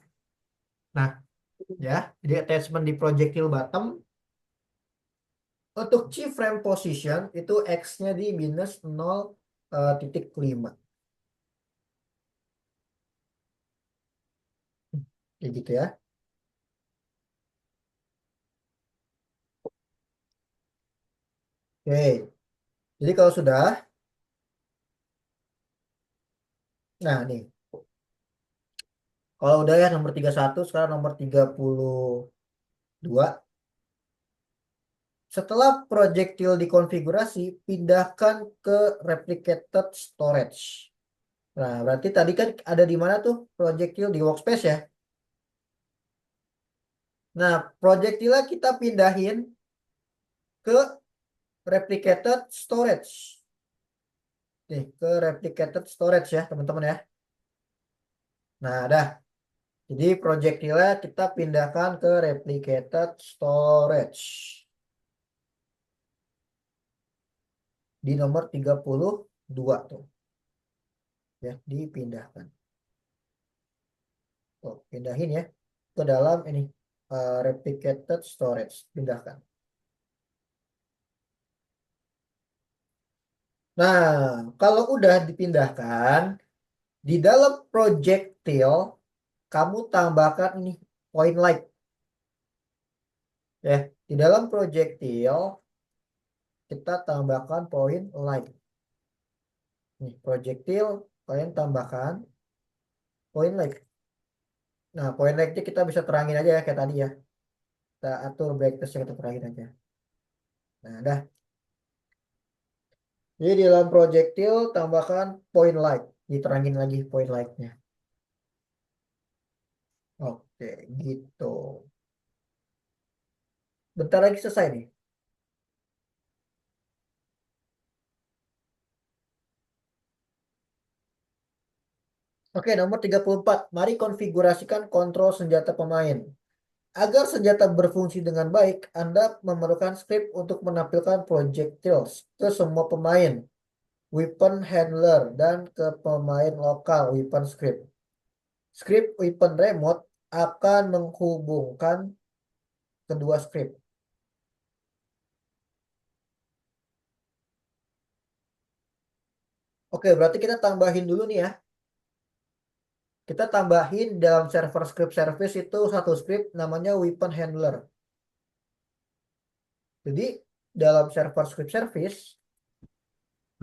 Nah ya, jadi attachment di projectile bottom untuk keyframe position itu X-nya di minus 0,5. Kayak gitu ya. Oke, jadi kalau sudah, nah nih, kalau udah ya nomor 31, sekarang nomor 32. Setelah projectile dikonfigurasi, pindahkan ke replicated storage. Nah, berarti tadi kan ada di mana tuh projectile di workspace ya. Nah, projectile kita pindahin ke replicated storage. Nih, ke replicated storage ya, teman-teman ya. Nah, dah. Jadi projectile kita pindahkan ke replicated storage di nomor 32 tuh. Ya, dipindahkan. Tuh, pindahin ya ke dalam ini replicated storage, pindahkan. Nah, kalau udah dipindahkan di dalam projectile kamu tambahkan ini point light ya. Di dalam projectile kita tambahkan point light. Nih, projectile kalian tambahkan point light. Nah, point lightnya kita bisa terangin aja ya kayak tadi ya. Kita atur brightness kita terangin aja. Nah, dah. Jadi di dalam projectile tambahkan point light, diterangin lagi point lightnya. Oke, gitu. Bentar lagi selesai nih. Oke, nomor 34. Mari konfigurasikan kontrol senjata pemain. Agar senjata berfungsi dengan baik, Anda memerlukan script untuk menampilkan projectiles ke semua pemain, weapon handler, dan ke pemain lokal weapon script. Script weapon remote akan menghubungkan kedua script. Oke, berarti kita tambahin dulu nih ya. Kita tambahin dalam server script service itu satu script namanya weapon handler. Jadi dalam server script service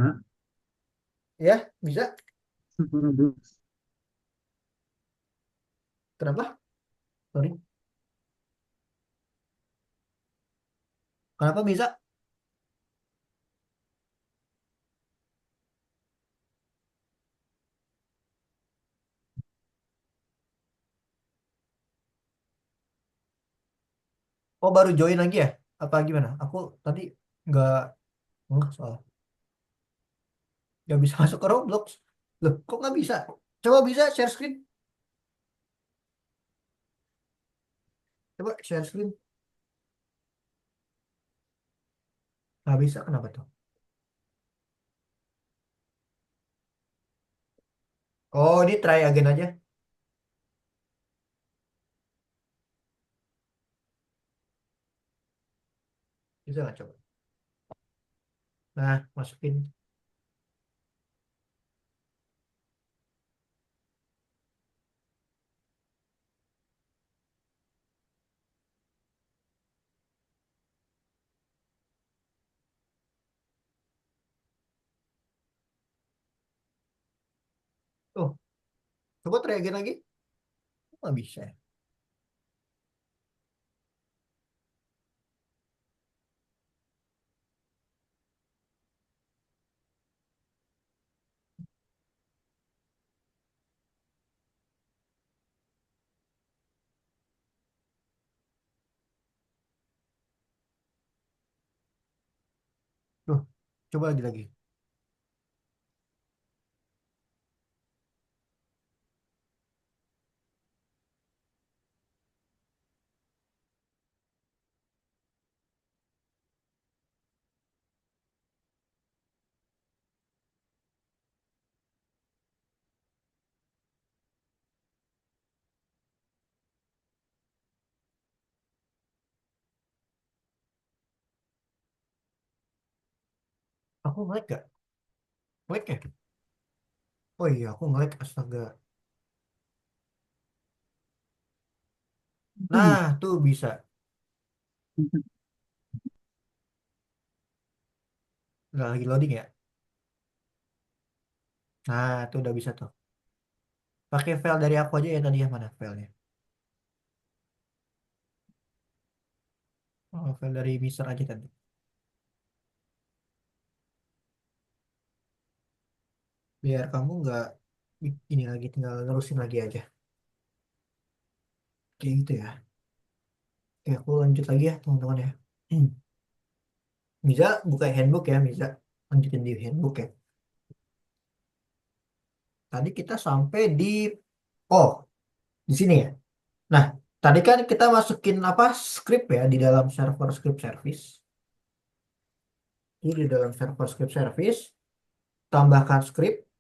Pak, ya bisa. server Roblox. Kenapa? Sorry. Kenapa bisa? Oh, baru join lagi ya? Apa gimana? Aku tadi nggak soal. Nggak bisa masuk ke Roblox. Loh, kok nggak bisa? Coba bisa share screen. Coba share screen. Nggak bisa, kenapa tuh? Oh, ini try again aja. Bisa nggak coba? Nah, masukin. Tuh, coba try again lagi. Nggak bisa. Tuh, coba lagi lagi. Aku nge-lag gak? Nge-lag ya? Oh iya, aku nge-lag. Astaga. Nah, tuh bisa. Nggak lagi loading ya? Nah, tuh udah bisa tuh. Pakai file dari aku aja ya tadi ya, mana filenya? Oh, file dari Mister aja tadi. Biar kamu nggak ini lagi, tinggal nerusin lagi aja. Kayak gitu ya. Oke, aku lanjut lagi ya teman-teman ya. Bisa buka handbook ya, bisa lanjutin di handbook ya. Tadi kita sampai di oh, di sini ya. Nah, tadi kan kita masukin apa script ya di dalam server script service. Ini di dalam server script service, tambahkan script.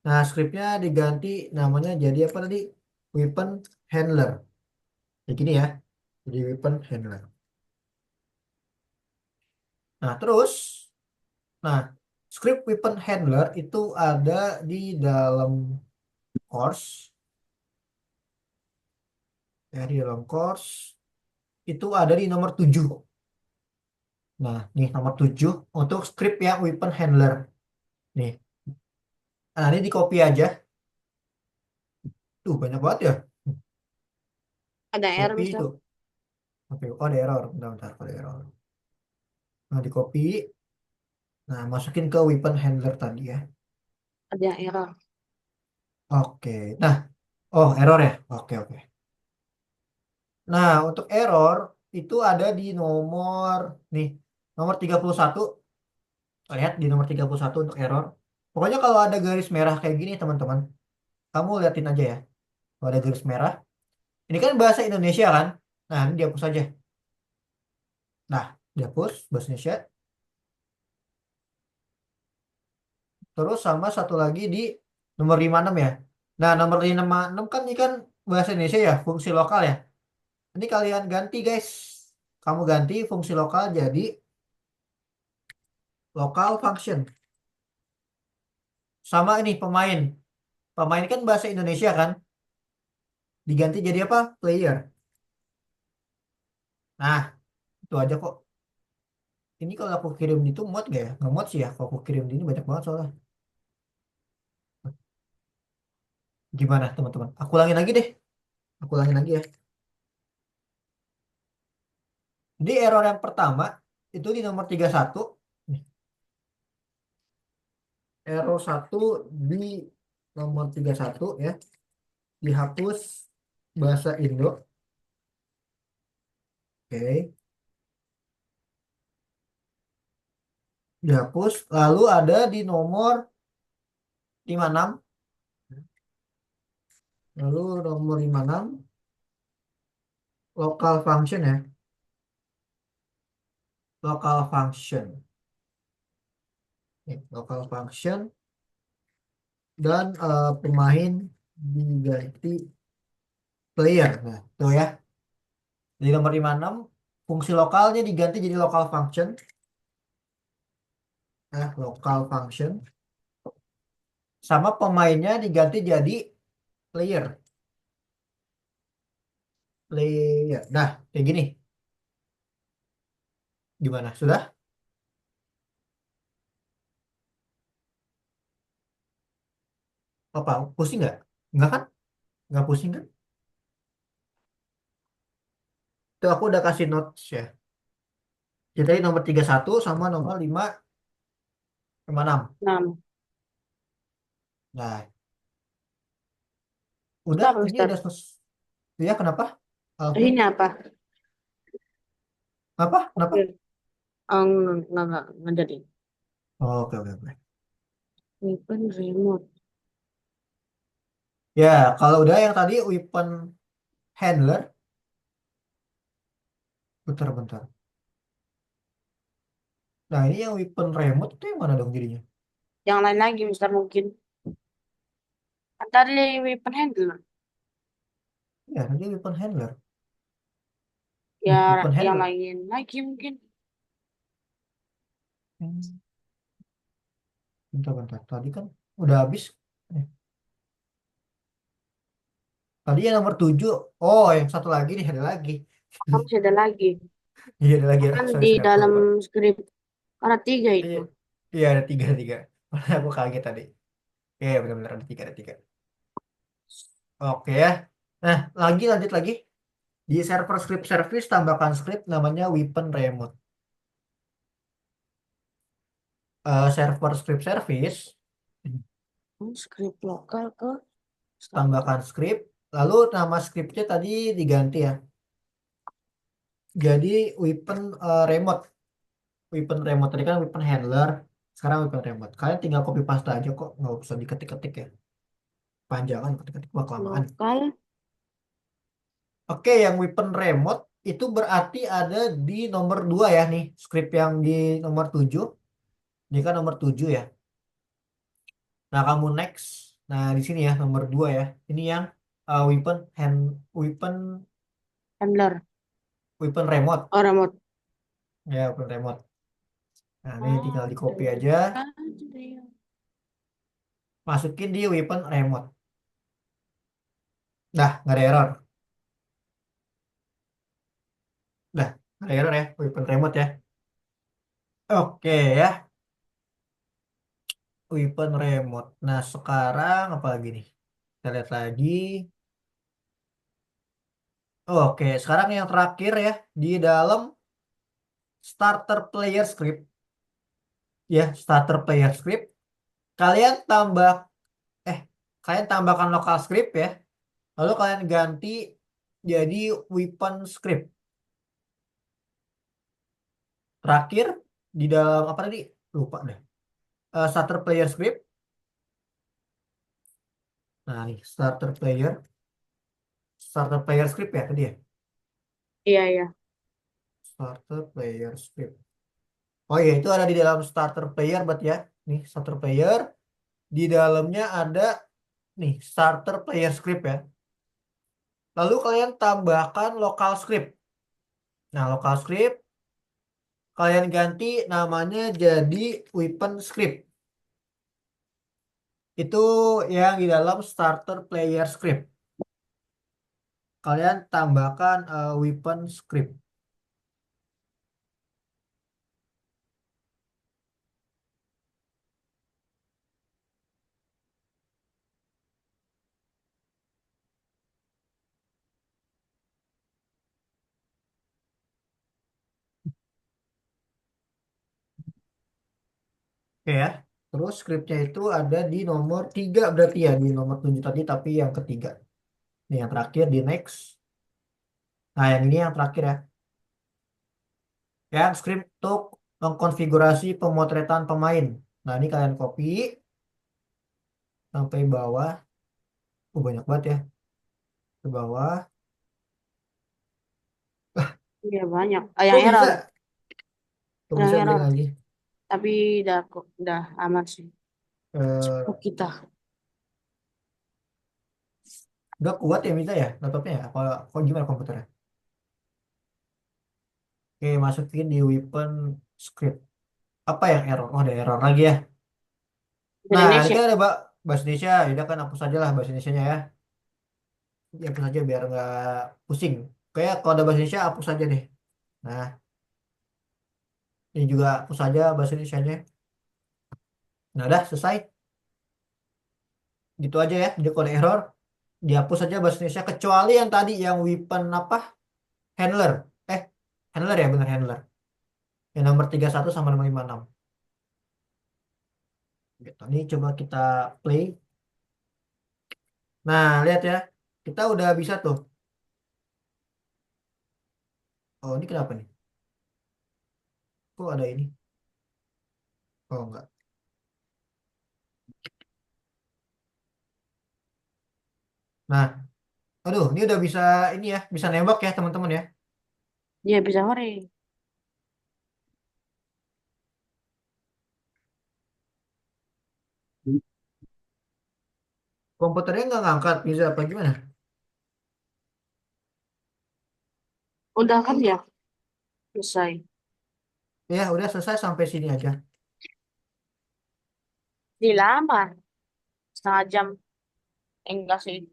Nah, scriptnya diganti namanya jadi apa tadi? Weapon handler. Kayak gini ya. Jadi weapon handler. Nah, terus, nah, script weapon handler itu ada di dalam course. Ya, di dalam course itu ada di nomor 7. Nah, nih nomor 7 untuk script ya weapon handler. Nih, nah ini di copy aja. Tuh, banyak banget ya. Ada error Copy bisa. itu. Oke, oh ada error. Bentar, bentar, ada error. Nah, di copy. Nah, masukin ke weapon handler tadi ya. Ada error. Oke. Nah, oh error ya. Oke, oke. Nah, untuk error itu ada di nomor nih, nomor 31. Lihat di nomor 31 untuk error. Pokoknya kalau ada garis merah kayak gini, teman-teman, kamu liatin aja ya. Kalau ada garis merah, ini kan bahasa Indonesia kan? Nah, ini dihapus aja. Nah, dihapus bahasa Indonesia. Terus sama satu lagi di nomor 56 ya. Nah, nomor 56 kan ini kan bahasa Indonesia ya, fungsi lokal ya. Ini kalian ganti guys. Kamu ganti fungsi lokal jadi local function. Sama ini pemain. Pemain kan bahasa Indonesia kan? Diganti jadi apa? Player. Nah, itu aja kok. Ini kalau aku kirim itu muat gak ya? Nggak muat sih ya. Kalau aku kirim di ini banyak banget soalnya. Gimana teman-teman? Aku ulangin lagi deh. Aku ulangin lagi ya. Jadi error yang pertama itu di nomor 31. Nih, error satu di nomor 31 ya. Dihapus bahasa Indo. Oke. dihapus. Lalu ada di nomor 56. Lalu nomor 56 local function ya. Local function. Nih, local function dan pemain diganti player. Nah, tuh ya. Di nomor 56 fungsi lokalnya diganti jadi local function. Nah, local function sama pemainnya diganti jadi player. Player. Nah, kayak gini. Gimana? Sudah? Apa? Pusing nggak? Nggak kan? Nggak pusing kan? Tuh aku udah kasih notes ya. Jadi nomor 31 sama nomor 56. 6. Nah, udah Apa, ini Mister? udah selesai. Ya, kenapa? Alvin? Ini apa? Apa? Kenapa? Oke. Nggak jadi. Oh, oke, oke, oke. Weapon remote. Ya, kalau udah yang tadi weapon handler, bentar-bentar. Nah, ini yang weapon remote itu yang mana dong jadinya? Yang lain lagi, Mister, mungkin. Kan tadi weapon handler. Ya, tadi weapon handler. Ya, Nih, weapon yang handler. lain lagi mungkin. Hmm, bentar-bentar. Tadi kan udah habis. Eh, Tadi yang nomor 7. Oh, yang satu lagi nih, ada lagi. Masih ada lagi. Iya, ada lagi. Kan Sorry, di sorry, aku dalam lupa. skrip ada 3 Iya, itu. iya, ada tiga, ada tiga. Aku kaget tadi. Iya, benar-benar ada tiga, ada tiga. Oke ya. Nah, lanjut lagi. Di server script service tambahkan script namanya weapon remote. Server script service Skrip lokal ke starter. tambahkan script. Lalu nama scriptnya tadi diganti ya. Jadi weapon remote. Weapon remote tadi kan weapon handler. Sekarang weapon remote. Kalian tinggal copy paste aja kok. Nggak usah diketik-ketik ya. Panjangan ketik-ketik wah kelamaan. Lokal Oke, yang weapon remote itu berarti ada di nomor 2 ya nih. Script yang di nomor 7. Ini kan nomor 7 ya. Nah, kamu next. Nah, di sini ya nomor 2 ya. Ini yang weapon handler. weapon remote. Oh, remote. Ya, weapon remote. Nah, ini tinggal Oh, di copy aja, masukin di weapon remote. Dah, nggak ada error. Dah, nggak ada error ya, weapon remote ya. Oke ya, weapon remote. Nah, sekarang apa lagi nih? Kita lihat lagi. Oke, sekarang yang terakhir ya, di dalam starter player script. Ya, starter player script. Kalian tambah, eh, kalian tambahkan local script ya. Lalu kalian ganti jadi weapon script. Terakhir di dalam apa tadi? Lupa deh. Starter player script. Nah, nih starter player script ya tadi ya. Iya, iya. Starter player script. Oh iya, itu ada di dalam starter player berarti ya. Nih, starter player. Di dalamnya ada nih starter player script ya. Lalu kalian tambahkan local script. Nah, local script kalian ganti namanya jadi weapon script. Itu yang di dalam starter player script. Kalian tambahkan weapon script. Oke ya. Terus scriptnya itu ada di nomor 3 berarti ya. Di nomor 7 tadi tapi yang ketiga. Ini yang terakhir di next. Nah, yang ini yang terakhir ya. Yang script untuk mengkonfigurasi pemotretan pemain. Nah, ini kalian copy sampai bawah. Banyak banget ya. Ke bawah. Iya banyak. Ah, yang Kok error, bisa? Kok yang bisa beli error. lagi? Tapi udah kok, udah aman sih. Eh, Oh, kita. udah kuat ya bisa ya laptopnya ya? Apa kok gimana komputernya? Oke, masukin di weapon script. Apa yang error? Oh, ada error lagi ya. Nah, ini Indonesia. kan ada bahasa Indonesia. Ya udah kan hapus aja lah bahasa Indonesianya ya. Ya, hapus aja biar nggak pusing. Kayak kalau ada bahasa Indonesia hapus aja deh. Nah, ini juga hapus aja bahasa Indonesianya. Nah, udah selesai. Gitu aja ya. Jadi kalau ada error, dihapus aja bahasa Indonesia kecuali yang tadi yang weapon apa? Handler. Eh, handler ya bener handler. Yang nomor 31 sama nomor 56. Gitu. Ini coba kita play. Nah, lihat ya. Kita udah bisa tuh. Oh, ini kenapa nih? Kok ada ini? Oh, enggak. Nah, aduh, ini udah bisa ini ya, bisa nembak ya teman-teman ya. Dia bisa hore. Komputernya nggak ngangkat, bisa apa gimana? Udah kan ya? Selesai. Ya, udah selesai sampai sini aja. Di lama. Setengah jam. Enggak sih.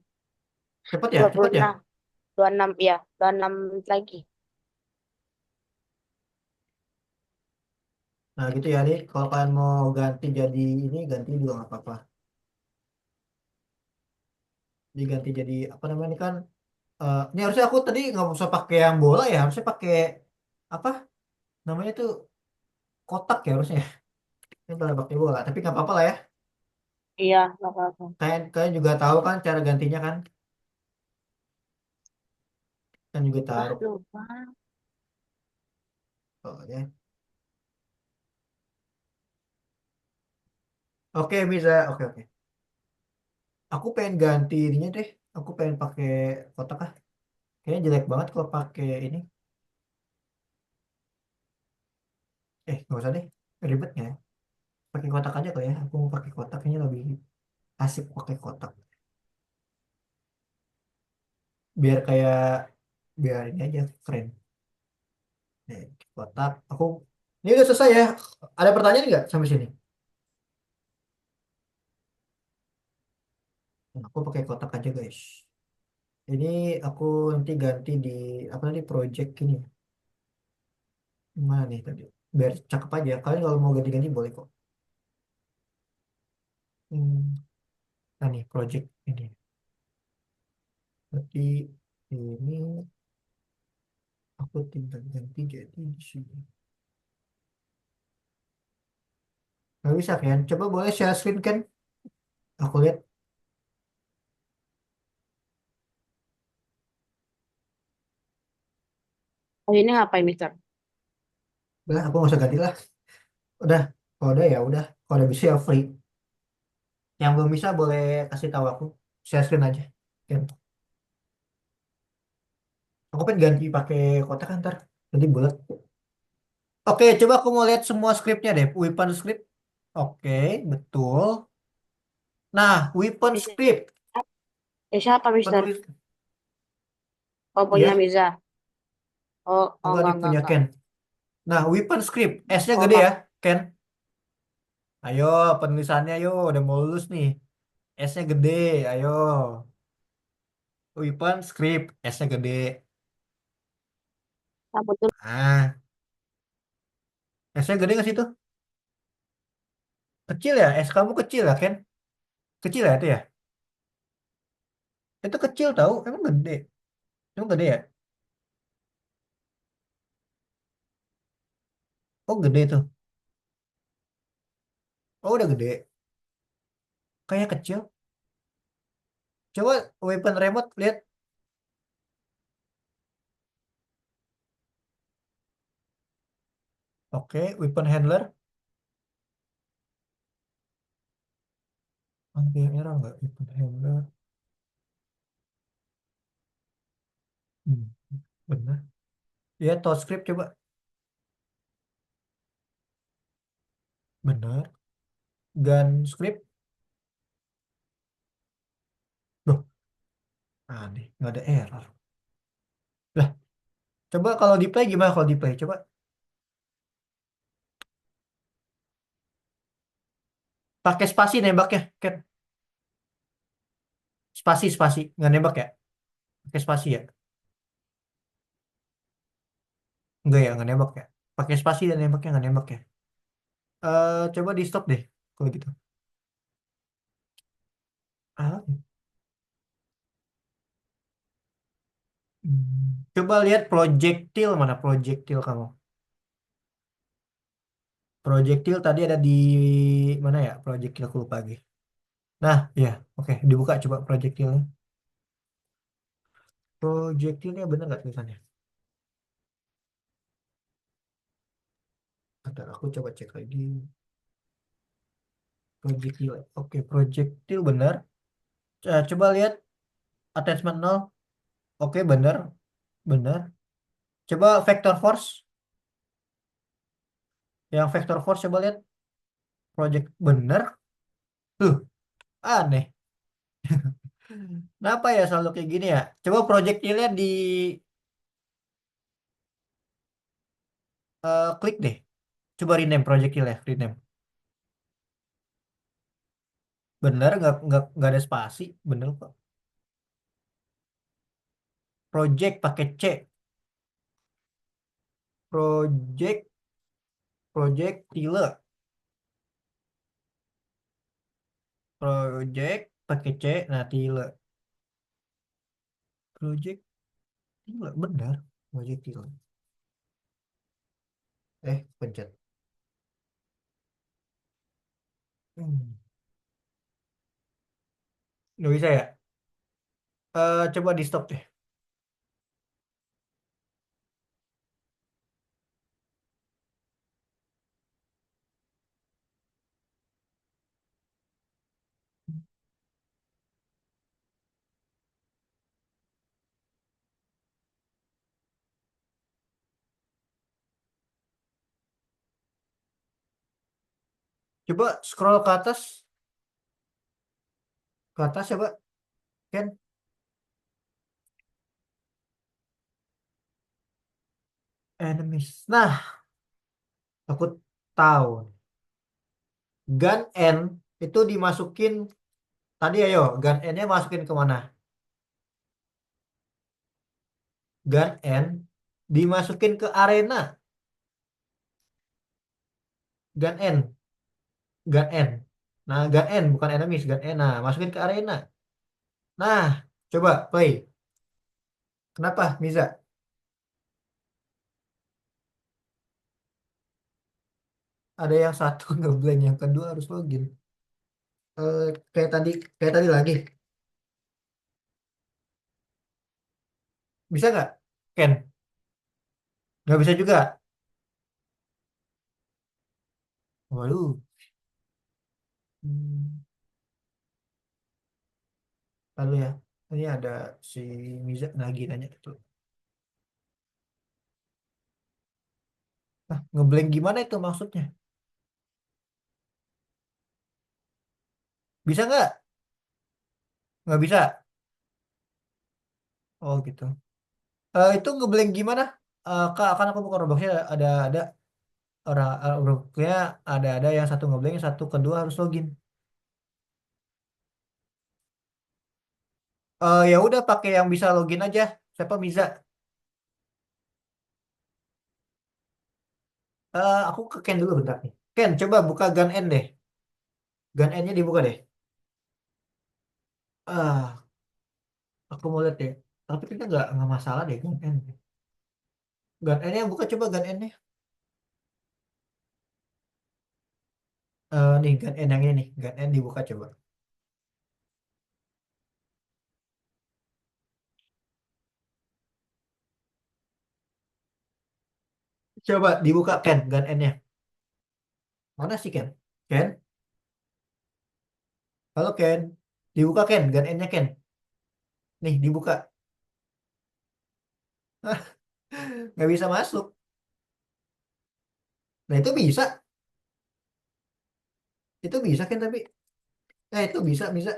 Cepet ya, Dua puluh cepet ya. enam 26 ya. 26 lagi. Nah, gitu ya, nih. Kalau kalian mau ganti jadi ini, ganti juga nggak apa-apa. Diganti jadi apa namanya ini kan? Ini harusnya aku tadi nggak usah pakai yang bola ya, harusnya pakai apa namanya tuh kotak ya harusnya. Ini pada pakai bola, tapi nggak apa-apa lah ya. Iya, nggak apa-apa. Kalian juga tahu kan cara gantinya kan? Kan juga Wah, taruh. lupa. Oh, ya. Oke, bisa. Oke, oke. Aku pengen ganti ininya deh. Aku pengen pakai kotak ah. Kayaknya jelek banget kalau pakai ini. Nggak usah deh. Ribetnya. Pakai kotak aja kali ya. Aku mau pakai kotak. Kayaknya lebih asik pakai kotak. Biar kayak, biar ini aja keren. Kotak. Ini udah selesai ya. Ada pertanyaan nggak sampai sini? Nah, aku pakai kotak aja guys. Ini aku nanti ganti di apa tadi project ini. Mana nih tadi? Biar cakep aja. Kalian kalau mau ganti-ganti boleh kok. Hmm. Nah nih project ini. Berarti ini aku tinggal ganti jadi di sini. Nggak bisa kan? Coba boleh share screen kan? Aku lihat. Oh, ini ngapain, Mister? Udah, aku nggak usah ganti lah. Udah, kalau udah ya udah. Kalau udah bisa ya free. Yang belum bisa boleh kasih tahu aku. Share screen aja. Kan? Aku pengen ganti pakai kotak kan ntar. Jadi bulat. Oke, coba aku mau lihat semua skripnya deh. Weapon script. Oke, betul. Nah, weapon Bisa. script. Siapa, Mister? Penulis. Oh, punya Iya, Miza. Oh, oh, enggak nih punya enggak. Ken. Nah, weapon script. S-nya Oh, gede ya, enggak. Ken. Ayo, penulisannya yuk. Udah mau lulus nih. S-nya gede. Ayo. Weapon script. S-nya gede. Kamu tuh. Ah, S-nya gede nggak sih itu? Kecil ya? S kamu kecil ya, Ken? Kecil ya itu ya? Itu kecil tahu. Emang gede. Emang gede ya? Oh, gede tuh. Oh, udah gede. Kayak kecil. Coba weapon remote lihat. Oke, weapon handler. Ada yang error nggak weapon handler? Hmm, benar. Ya, touch script coba. Benar. Gun script. Loh, aneh. Nggak ada error. Lah, coba kalau di play gimana kalau di play? Coba pakai spasi nembaknya. Ken. Spasi, spasi. Nggak nembak ya? Pakai spasi ya? Enggak ya, nggak nembak ya? Pakai spasi dan nembaknya nggak nembak ya? Coba di stop deh. Kalau gitu. Ah, Coba lihat projektil mana projektil kamu. Projektil tadi ada di mana ya? Projektil aku lupa lagi. Nah, ya, oke, dibuka coba projektilnya. Projektilnya bener nggak tulisannya? Bentar, aku coba cek lagi. Projektil. Oke, projektil bener. Coba lihat attachment nol. Oke, bener, bener. Coba vector force. Yang vector force coba lihat project bener. Tuh, aneh. Kenapa ya selalu kayak gini ya? Coba projectile di klik deh. Coba rename projectile ya, rename. Bener, nggak ada spasi, bener kok. Project pakai C, project, projectile, project pakai C, nah tile, projectile, bener, projectile. Pencet. Hmm. Nggak bisa ya? Coba di stop deh. Coba scroll ke atas coba, kan? Enemies. Nah, aku tahu. Gun N itu dimasukin tadi ayo, Gun N-nya masukin ke mana? Gun N dimasukin ke arena. Gun N, Gun N. Nah, Gun N bukan enemies, Gun N. Nah, masukin ke arena. Nah, coba play. Kenapa, Miza? Ada yang satu ngeblank, yang kedua harus login. Eh, kayak tadi lagi. Bisa nggak? Ken, nggak bisa juga. Waduh. Hmm, lalu ya. Ini ada si Miza lagi nanya itu. Nah, ngeblank gimana itu maksudnya? Bisa nggak? Nggak bisa. Oh gitu. Itu ngeblank gimana? Kak, kan aku buka Robloxnya ada orang Robloxnya ada yang satu ngeblank, yang satu kedua harus login. Ya udah pakai yang bisa login aja. Siapa Miza? Aku ke Ken dulu bentar nih. Ken, coba buka Gun N deh. Gun N-nya dibuka deh. Ah, aku mau lihat deh. Tapi kita nggak masalah deh Gun N. Gun N-nya buka coba Gun N-nya. Nih Gun N yang ini nih. Gun N dibuka coba. Coba dibuka Ken, gun N-nya. Mana sih Ken? Ken? Halo Ken. Dibuka Ken, gun N-nya Ken. Nih, dibuka. Nggak bisa masuk. Nah, itu bisa. Itu bisa kan tapi. Nah, itu bisa, bisa.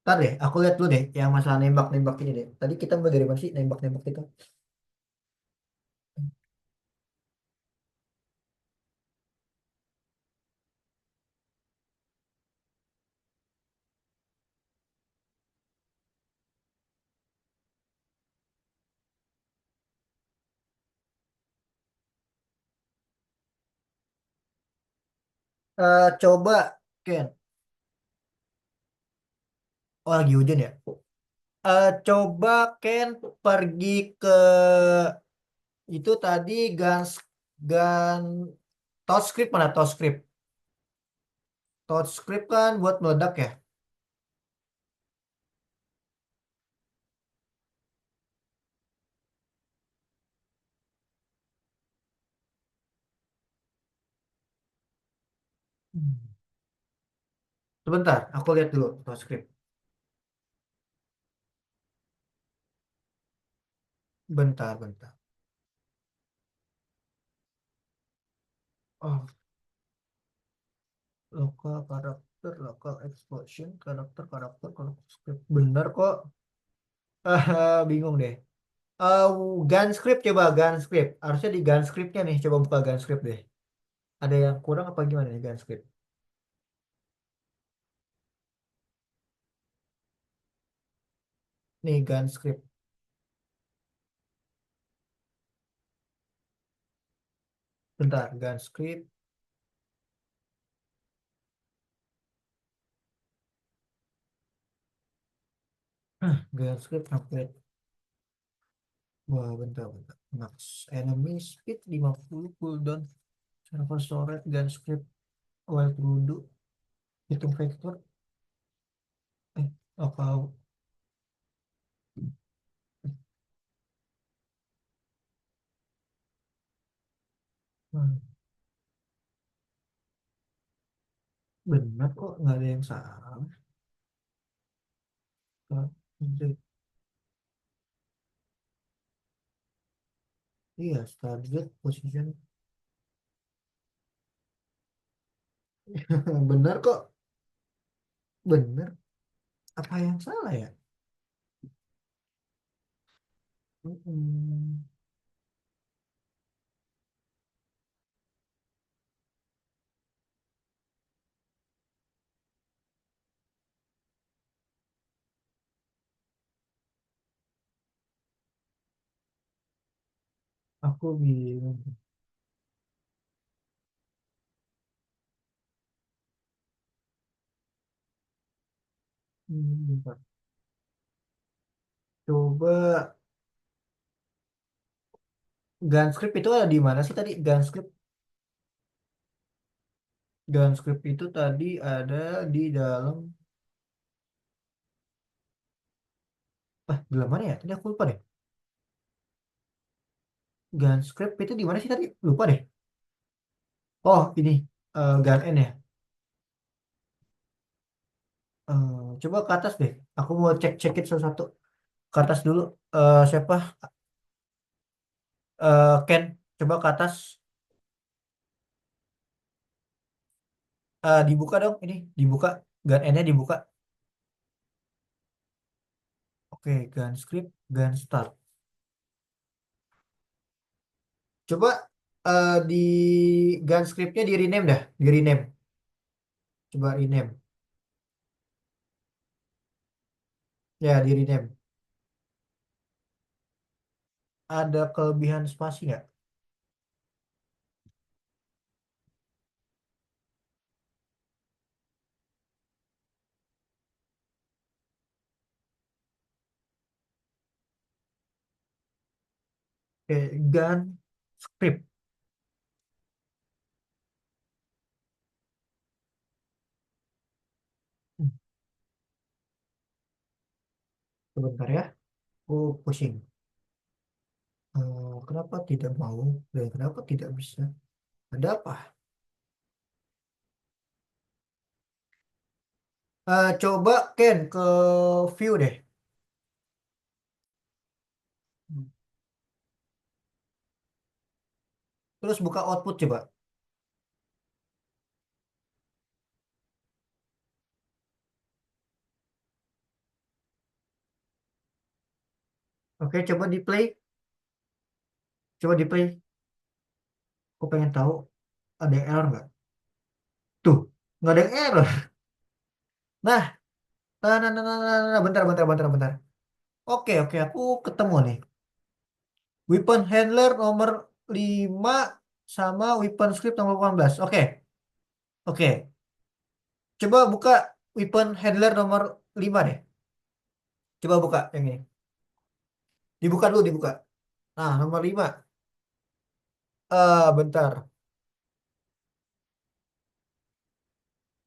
Ntar deh, aku lihat dulu deh yang masalah nembak-nembak ini deh. Tadi kita mulai dari mana sih nembak-nembak itu? Coba, Ken. Oh, lagi hujan ya? Coba Ken pergi ke itu tadi gun TouchScript mana TouchScript? TouchScript kan buat meledak ya? Hmm. Sebentar, aku lihat dulu TouchScript. Bentar, bentar. Oh, local explosion, karakter script. Bener kok. Bingung deh. Eh, Gunscript coba Gunscript. Harusnya di Gunscriptnya nih. Coba buka Gunscript deh. Ada yang kurang apa gimana nih Gunscript? Nih Gunscript. Bentar, Gunscript. Gunscript upgrade. Wah, bentar, bentar. Max enemy speed 50 cooldown. Server storage Gunscript. Wild Rudo. Hitung vector. Apa? Hmm, benar kok nggak ada yang salah. Target- Iya, target position. Benar kok. Benar. Apa yang salah ya? Hmm, aku bingung. Bentar. Coba Gunscript itu ada di mana sih tadi? Gunscript itu tadi ada di dalam. Di dalam mana ya? Tadi aku lupa deh. Gunscript itu di mana sih tadi? Lupa deh. Oh, ini Gun N ya. Coba ke atas deh. Aku mau cek-cekin satu-satu. Ke atas dulu. Siapa? Ken. Coba ke atas. Dibuka dong. Ini dibuka. Gun N-nya dibuka. Oke, gun script, gun start. Coba di gun scriptnya di rename dah. Di rename. Coba rename. Ya, di rename. Ada kelebihan spasi nggak? Oke, gun script. Sebentar ya, aku pusing. Kenapa tidak mau dan kenapa tidak bisa? Ada apa? Coba Ken ke view deh. Terus buka output coba. Oke, coba di play. Coba di play. Aku pengen tahu ada yang error nggak? Tuh, nggak ada yang error. Nah, bentar, bentar, bentar, bentar. Oke, oke, aku ketemu nih. Weapon handler nomor 5 sama weapon script nomor 18. Oke, oke. Coba buka weapon handler nomor 5 deh. Coba buka yang ini. Dibuka dulu, dibuka. Nah, nomor 5. Bentar.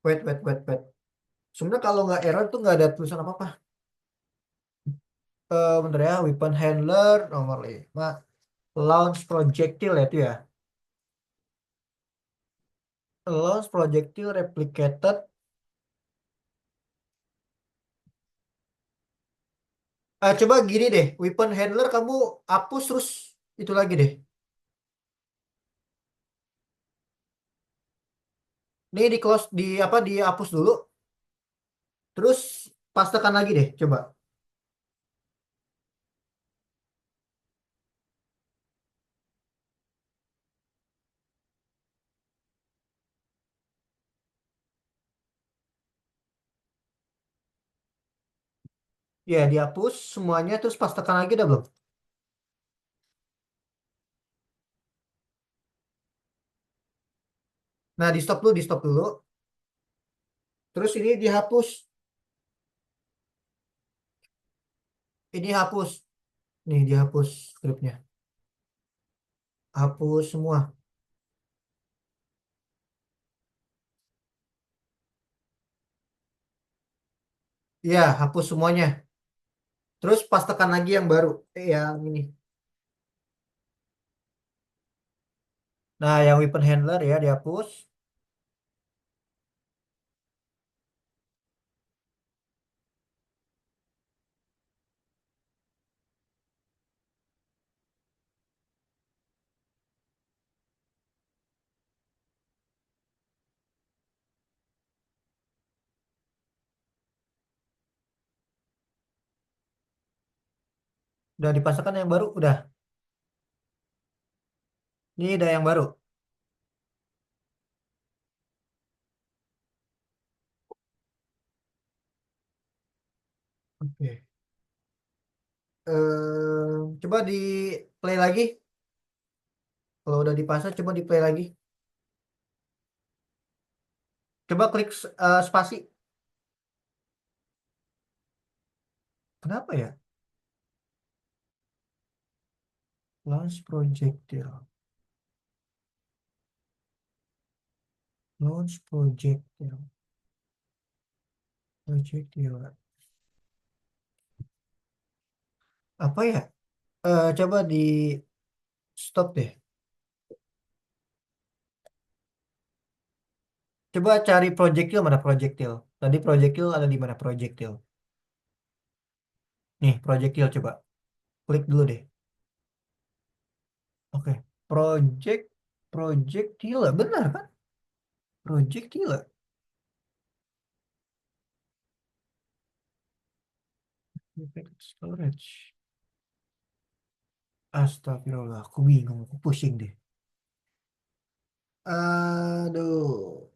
Wait, wait, wait, wait. Sebenarnya kalau nggak error tuh nggak ada tulisan apa-apa. Bentar ya, weapon handler nomor 5. Launch projectile ya itu ya. Launch projectile replicated. Coba gini deh, weapon handler kamu hapus terus itu lagi deh. Ini di close di apa dihapus dulu, terus pastekan lagi deh, coba. Ya, dihapus semuanya terus pastekan lagi udah belum? Nah, di stop dulu. Terus ini dihapus, ini hapus. Nih, dihapus scriptnya. Hapus semua. Ya, hapus semuanya. Terus pastekan lagi yang baru. Yang ini. Nah, yang weapon handler ya dihapus. Udah dipasangkan yang baru, udah. Ini udah yang baru. Oke. Coba di play lagi. Kalau udah dipasang, coba di play lagi. Coba klik spasi. Kenapa ya? Launch projectile. Launch projectile. Projectile. Apa ya? Coba di stop deh. Coba cari projectile mana projectile. Tadi projectile ada di mana projectile? Nih, projectile coba. Klik dulu deh. Oke. Projectile. Benar kan? Projectile. Effect storage. Astagfirullah, aku bingung, aku pusing deh. Aduh.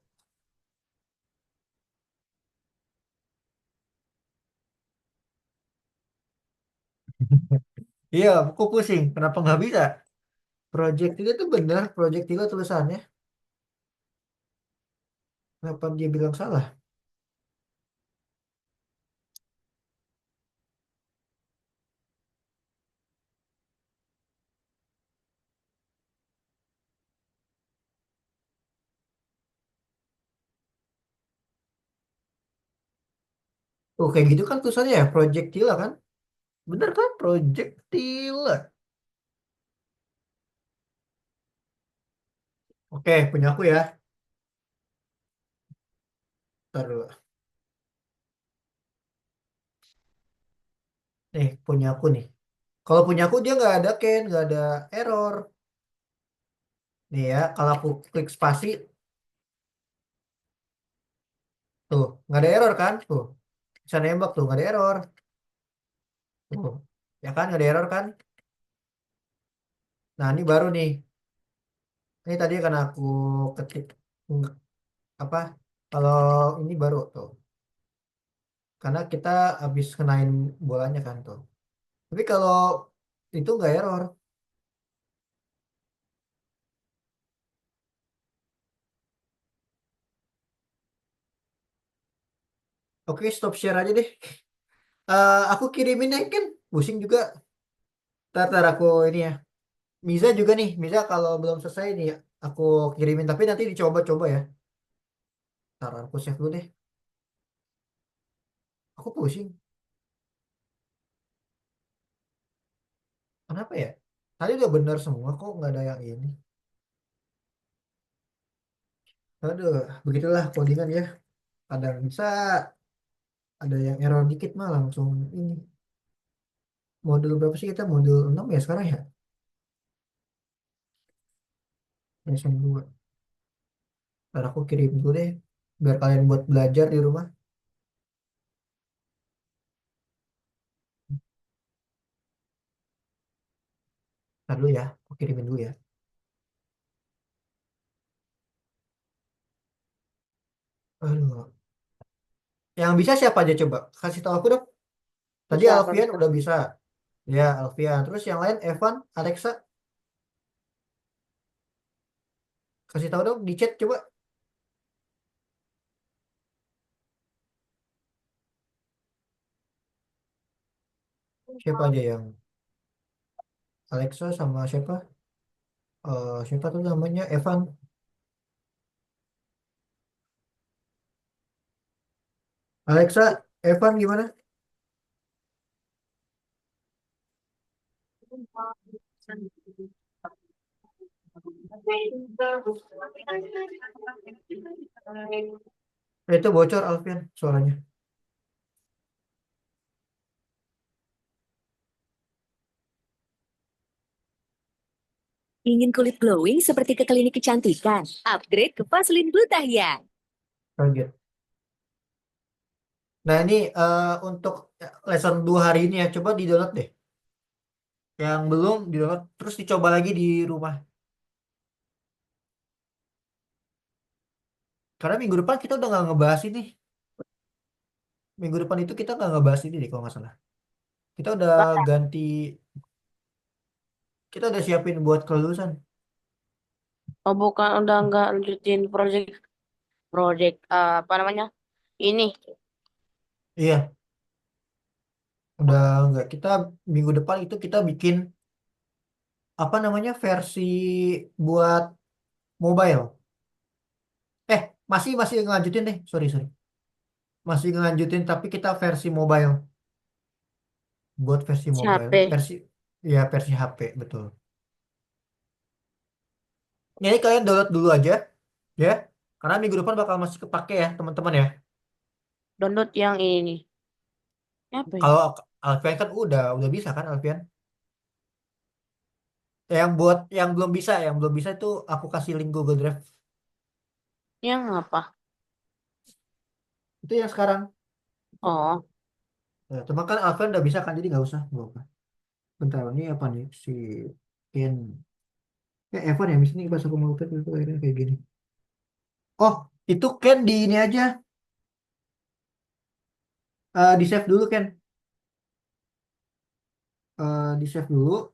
Iya, aku pusing. Kenapa nggak bisa? Projectile itu benar, projectile tulisannya. Kenapa dia bilang salah? Oh, kayak gitu kan tulisannya ya, projectile kan? Bener kan? Projectile. Oke, punya aku ya. Ntar dulu. Nih, punya aku nih. Kalau punya aku dia nggak ada Ken, nggak ada error. Nih ya, kalau aku klik spasi, tuh, nggak ada error kan? Tuh, bisa nembak tuh, nggak ada error. Tuh, ya kan, nggak ada error kan? Nah, ini baru nih. Ini tadi kan aku ketik apa? Kalau ini baru tuh, karena kita habis kenain bolanya kan tuh. Tapi kalau itu nggak error. Oke, stop share aja deh. Aku kirimin ya kan, pusing juga. Ntar aku ini ya. Miza juga nih, Miza kalau belum selesai nih, aku kirimin. Tapi nanti dicoba-coba ya. Ntar aku save dulu deh. Aku pusing. Kenapa ya? Tadi udah benar semua kok, nggak ada yang ini. Aduh, begitulah codingan ya. Kadang bisa ada yang error dikit mah langsung ini. Modul berapa sih kita? Modul 6 ya sekarang ya? Lesson 2. Ntar aku kirim dulu deh. Biar kalian buat belajar di rumah. Ntar dulu ya. Aku kirimin dulu ya. Aduh. Yang bisa siapa aja coba? Kasih tahu aku dong. Tadi Bisa Alfian kasih. udah bisa. Ya, Alfian. Terus yang lain, Evan, Alexa. Kasih tahu dong di chat coba. Siapa aja yang Alexa sama siapa? Siapa tuh namanya? Evan. Alexa, Evan gimana? Itu bocor Alfian suaranya. Ingin kulit glowing seperti ke klinik kecantikan? Upgrade ke Vaseline Glutathione. Kaget. Nah ini untuk lesson 2 hari ini ya. Coba di-download deh. Yang belum di-download. Terus dicoba lagi di rumah. Karena minggu depan kita udah nggak ngebahas ini. Minggu depan itu kita nggak ngebahas ini deh kalau nggak salah. Kita udah ganti. Kita udah siapin buat kelulusan. Oh bukan, udah nggak lanjutin project project apa namanya? Ini Iya, udah nggak. Kita minggu depan itu kita bikin apa namanya versi buat mobile. Eh, masih ngelanjutin deh. Sorry, sorry. Masih ngelanjutin tapi kita versi mobile. Buat versi mobile. HP. Versi ya versi HP, betul. Ini kalian download dulu aja ya. Karena minggu depan bakal masih kepake ya, teman-teman ya. Download yang ini. Apa ini? Kalau Alfian kan udah bisa kan Alfian? Yang belum bisa itu aku kasih link Google Drive. Yang apa? Itu yang sekarang. Oh, Ya, cuma kan Alfian udah bisa kan jadi nggak apa. Bentar, ini apa nih si Ken? Evan ya, misalnya bahasa komputer itu akhirnya kayak gini. Oh, itu Ken di ini aja, di save dulu Ken. Di save dulu,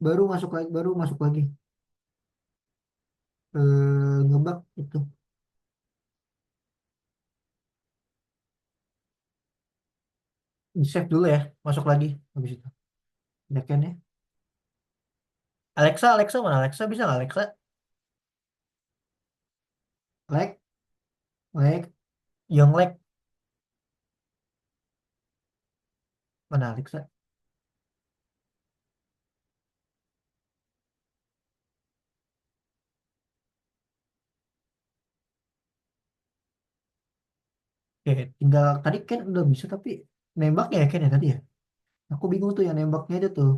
baru masuk lagi. Ngebak itu, di save dulu ya, masuk lagi habis itu. Udah Ken ya. Alexa mana? Alexa bisa nggak Alexa? Like, like, yang like. Mana Alexa? Oke, tinggal tadi Ken udah bisa tapi nembaknya ya Ken ya tadi ya. Aku bingung tuh yang nembaknya itu tuh.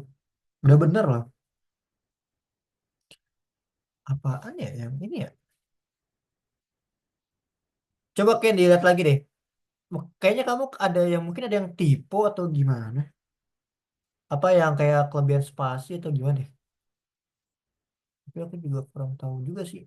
Udah bener loh. Apaan ya yang ini ya? Coba Ken dilihat lagi deh. Kayaknya kamu ada yang mungkin ada yang tipe atau gimana? Apa yang kayak kelebihan spasi atau gimana deh? Tapi aku juga kurang tahu juga sih.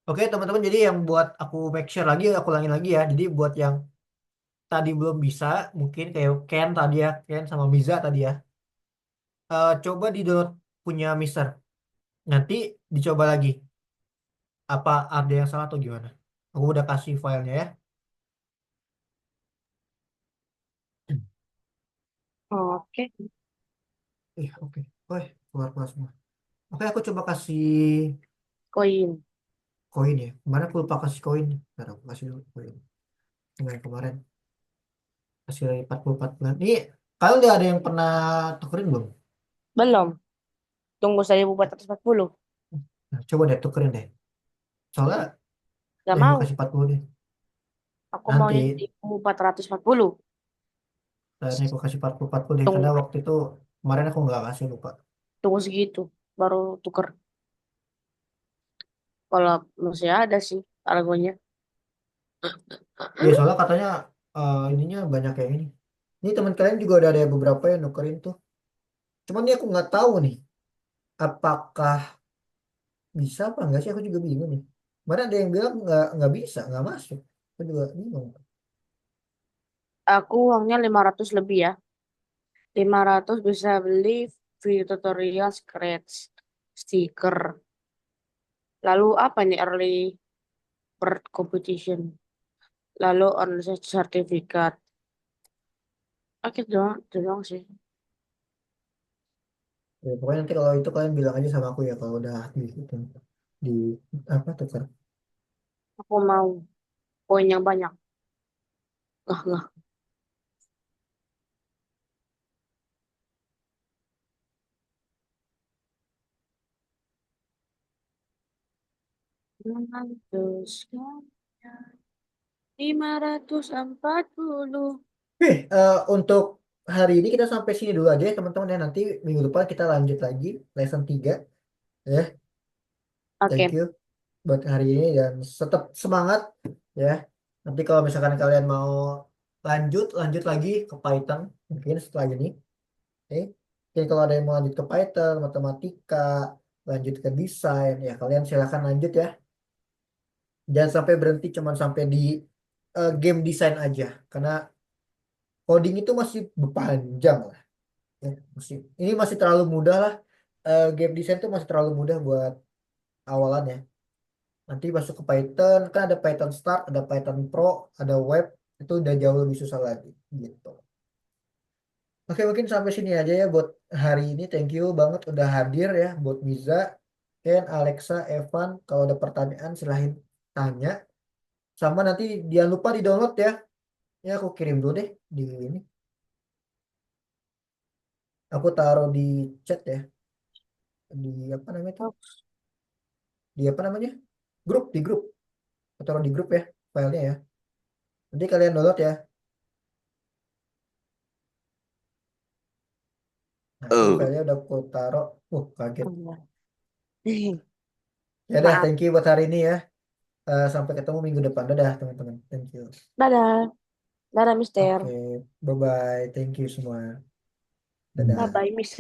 Oke teman-teman, jadi yang buat aku make sure lagi, aku ulangin lagi ya. Jadi buat yang tadi belum bisa, mungkin kayak Ken tadi ya, Ken sama Miza tadi ya. Coba di download punya Mister. Nanti dicoba lagi. Apa ada yang salah atau gimana? Aku udah kasih filenya ya. Oke, Oke. Keluar semua. Oke, aku coba kasih koin. koin ya. Kemarin aku lupa kasih koin. Ntar aku kasih dulu koin. Kemarin kasih lagi 44 bulan. Ini kalian udah ada yang pernah tukerin belum? Belum. Tunggu 1440. Nah, coba deh tukerin deh. Soalnya Gak yang mau mau. kasih 40 deh. Aku Nanti maunya 1440. ini aku kasih 40 deh. Karena Tunggu, waktu itu kemarin aku nggak kasih lupa. tunggu segitu. Baru tuker. Kalau masih ada sih argonya. Ya soalnya katanya ininya banyak kayak ini. Ini teman kalian juga udah ada beberapa yang nukerin tuh. Cuman ini aku nggak tahu nih. Apakah bisa apa enggak sih? Aku juga bingung nih. Kemarin ada yang bilang nggak bisa, nggak masuk. Aku juga bingung. Aku uangnya 500 lebih ya. 500 bisa beli video tutorial scratch stiker. Lalu apa nih early bird competition. Lalu online sertifikat. Oke doang, itu doang sih. Ya, pokoknya nanti kalau itu kalian bilang aja sama aku ya kalau udah di apa tukar. Aku mau poin yang banyak. Nggak. Memutuskan 540. Oke, untuk hari ini kita sampai sini dulu aja ya teman-teman ya. Nanti minggu depan kita lanjut lagi lesson 3 ya. Thank Oke, you buat hari ini dan tetap semangat ya. Nanti kalau misalkan kalian mau lanjut lagi ke Python mungkin setelah ini. Oke. Mungkin kalau ada yang mau lanjut ke Python, matematika, lanjut ke desain ya kalian silahkan lanjut ya. Jangan sampai berhenti cuman sampai di game design aja karena coding itu masih berpanjang lah. Ya, ini masih terlalu mudah lah. Game design itu masih terlalu mudah buat awalan ya. Nanti masuk ke Python, kan ada Python Start, ada Python Pro, ada web, itu udah jauh lebih susah lagi gitu. Oke, mungkin sampai sini aja ya buat hari ini. Thank you banget udah hadir ya buat Miza, Ken, Alexa, Evan. Kalau ada pertanyaan silahkan tanya. Sama nanti jangan lupa di download ya. Ya aku kirim dulu deh di ini. Aku taruh di chat ya. Di apa namanya tuh? Di apa namanya? Di grup. Aku taruh di grup ya filenya ya. Nanti kalian download ya. Nah, ini filenya udah aku taruh. Kaget. Ya udah, maaf. thank you buat hari ini ya. Sampai ketemu minggu depan. Dadah, teman-teman. Thank you. Dadah, dadah Mister. Oke, bye-bye. Thank you semua. Bye Dadah. bye Mister.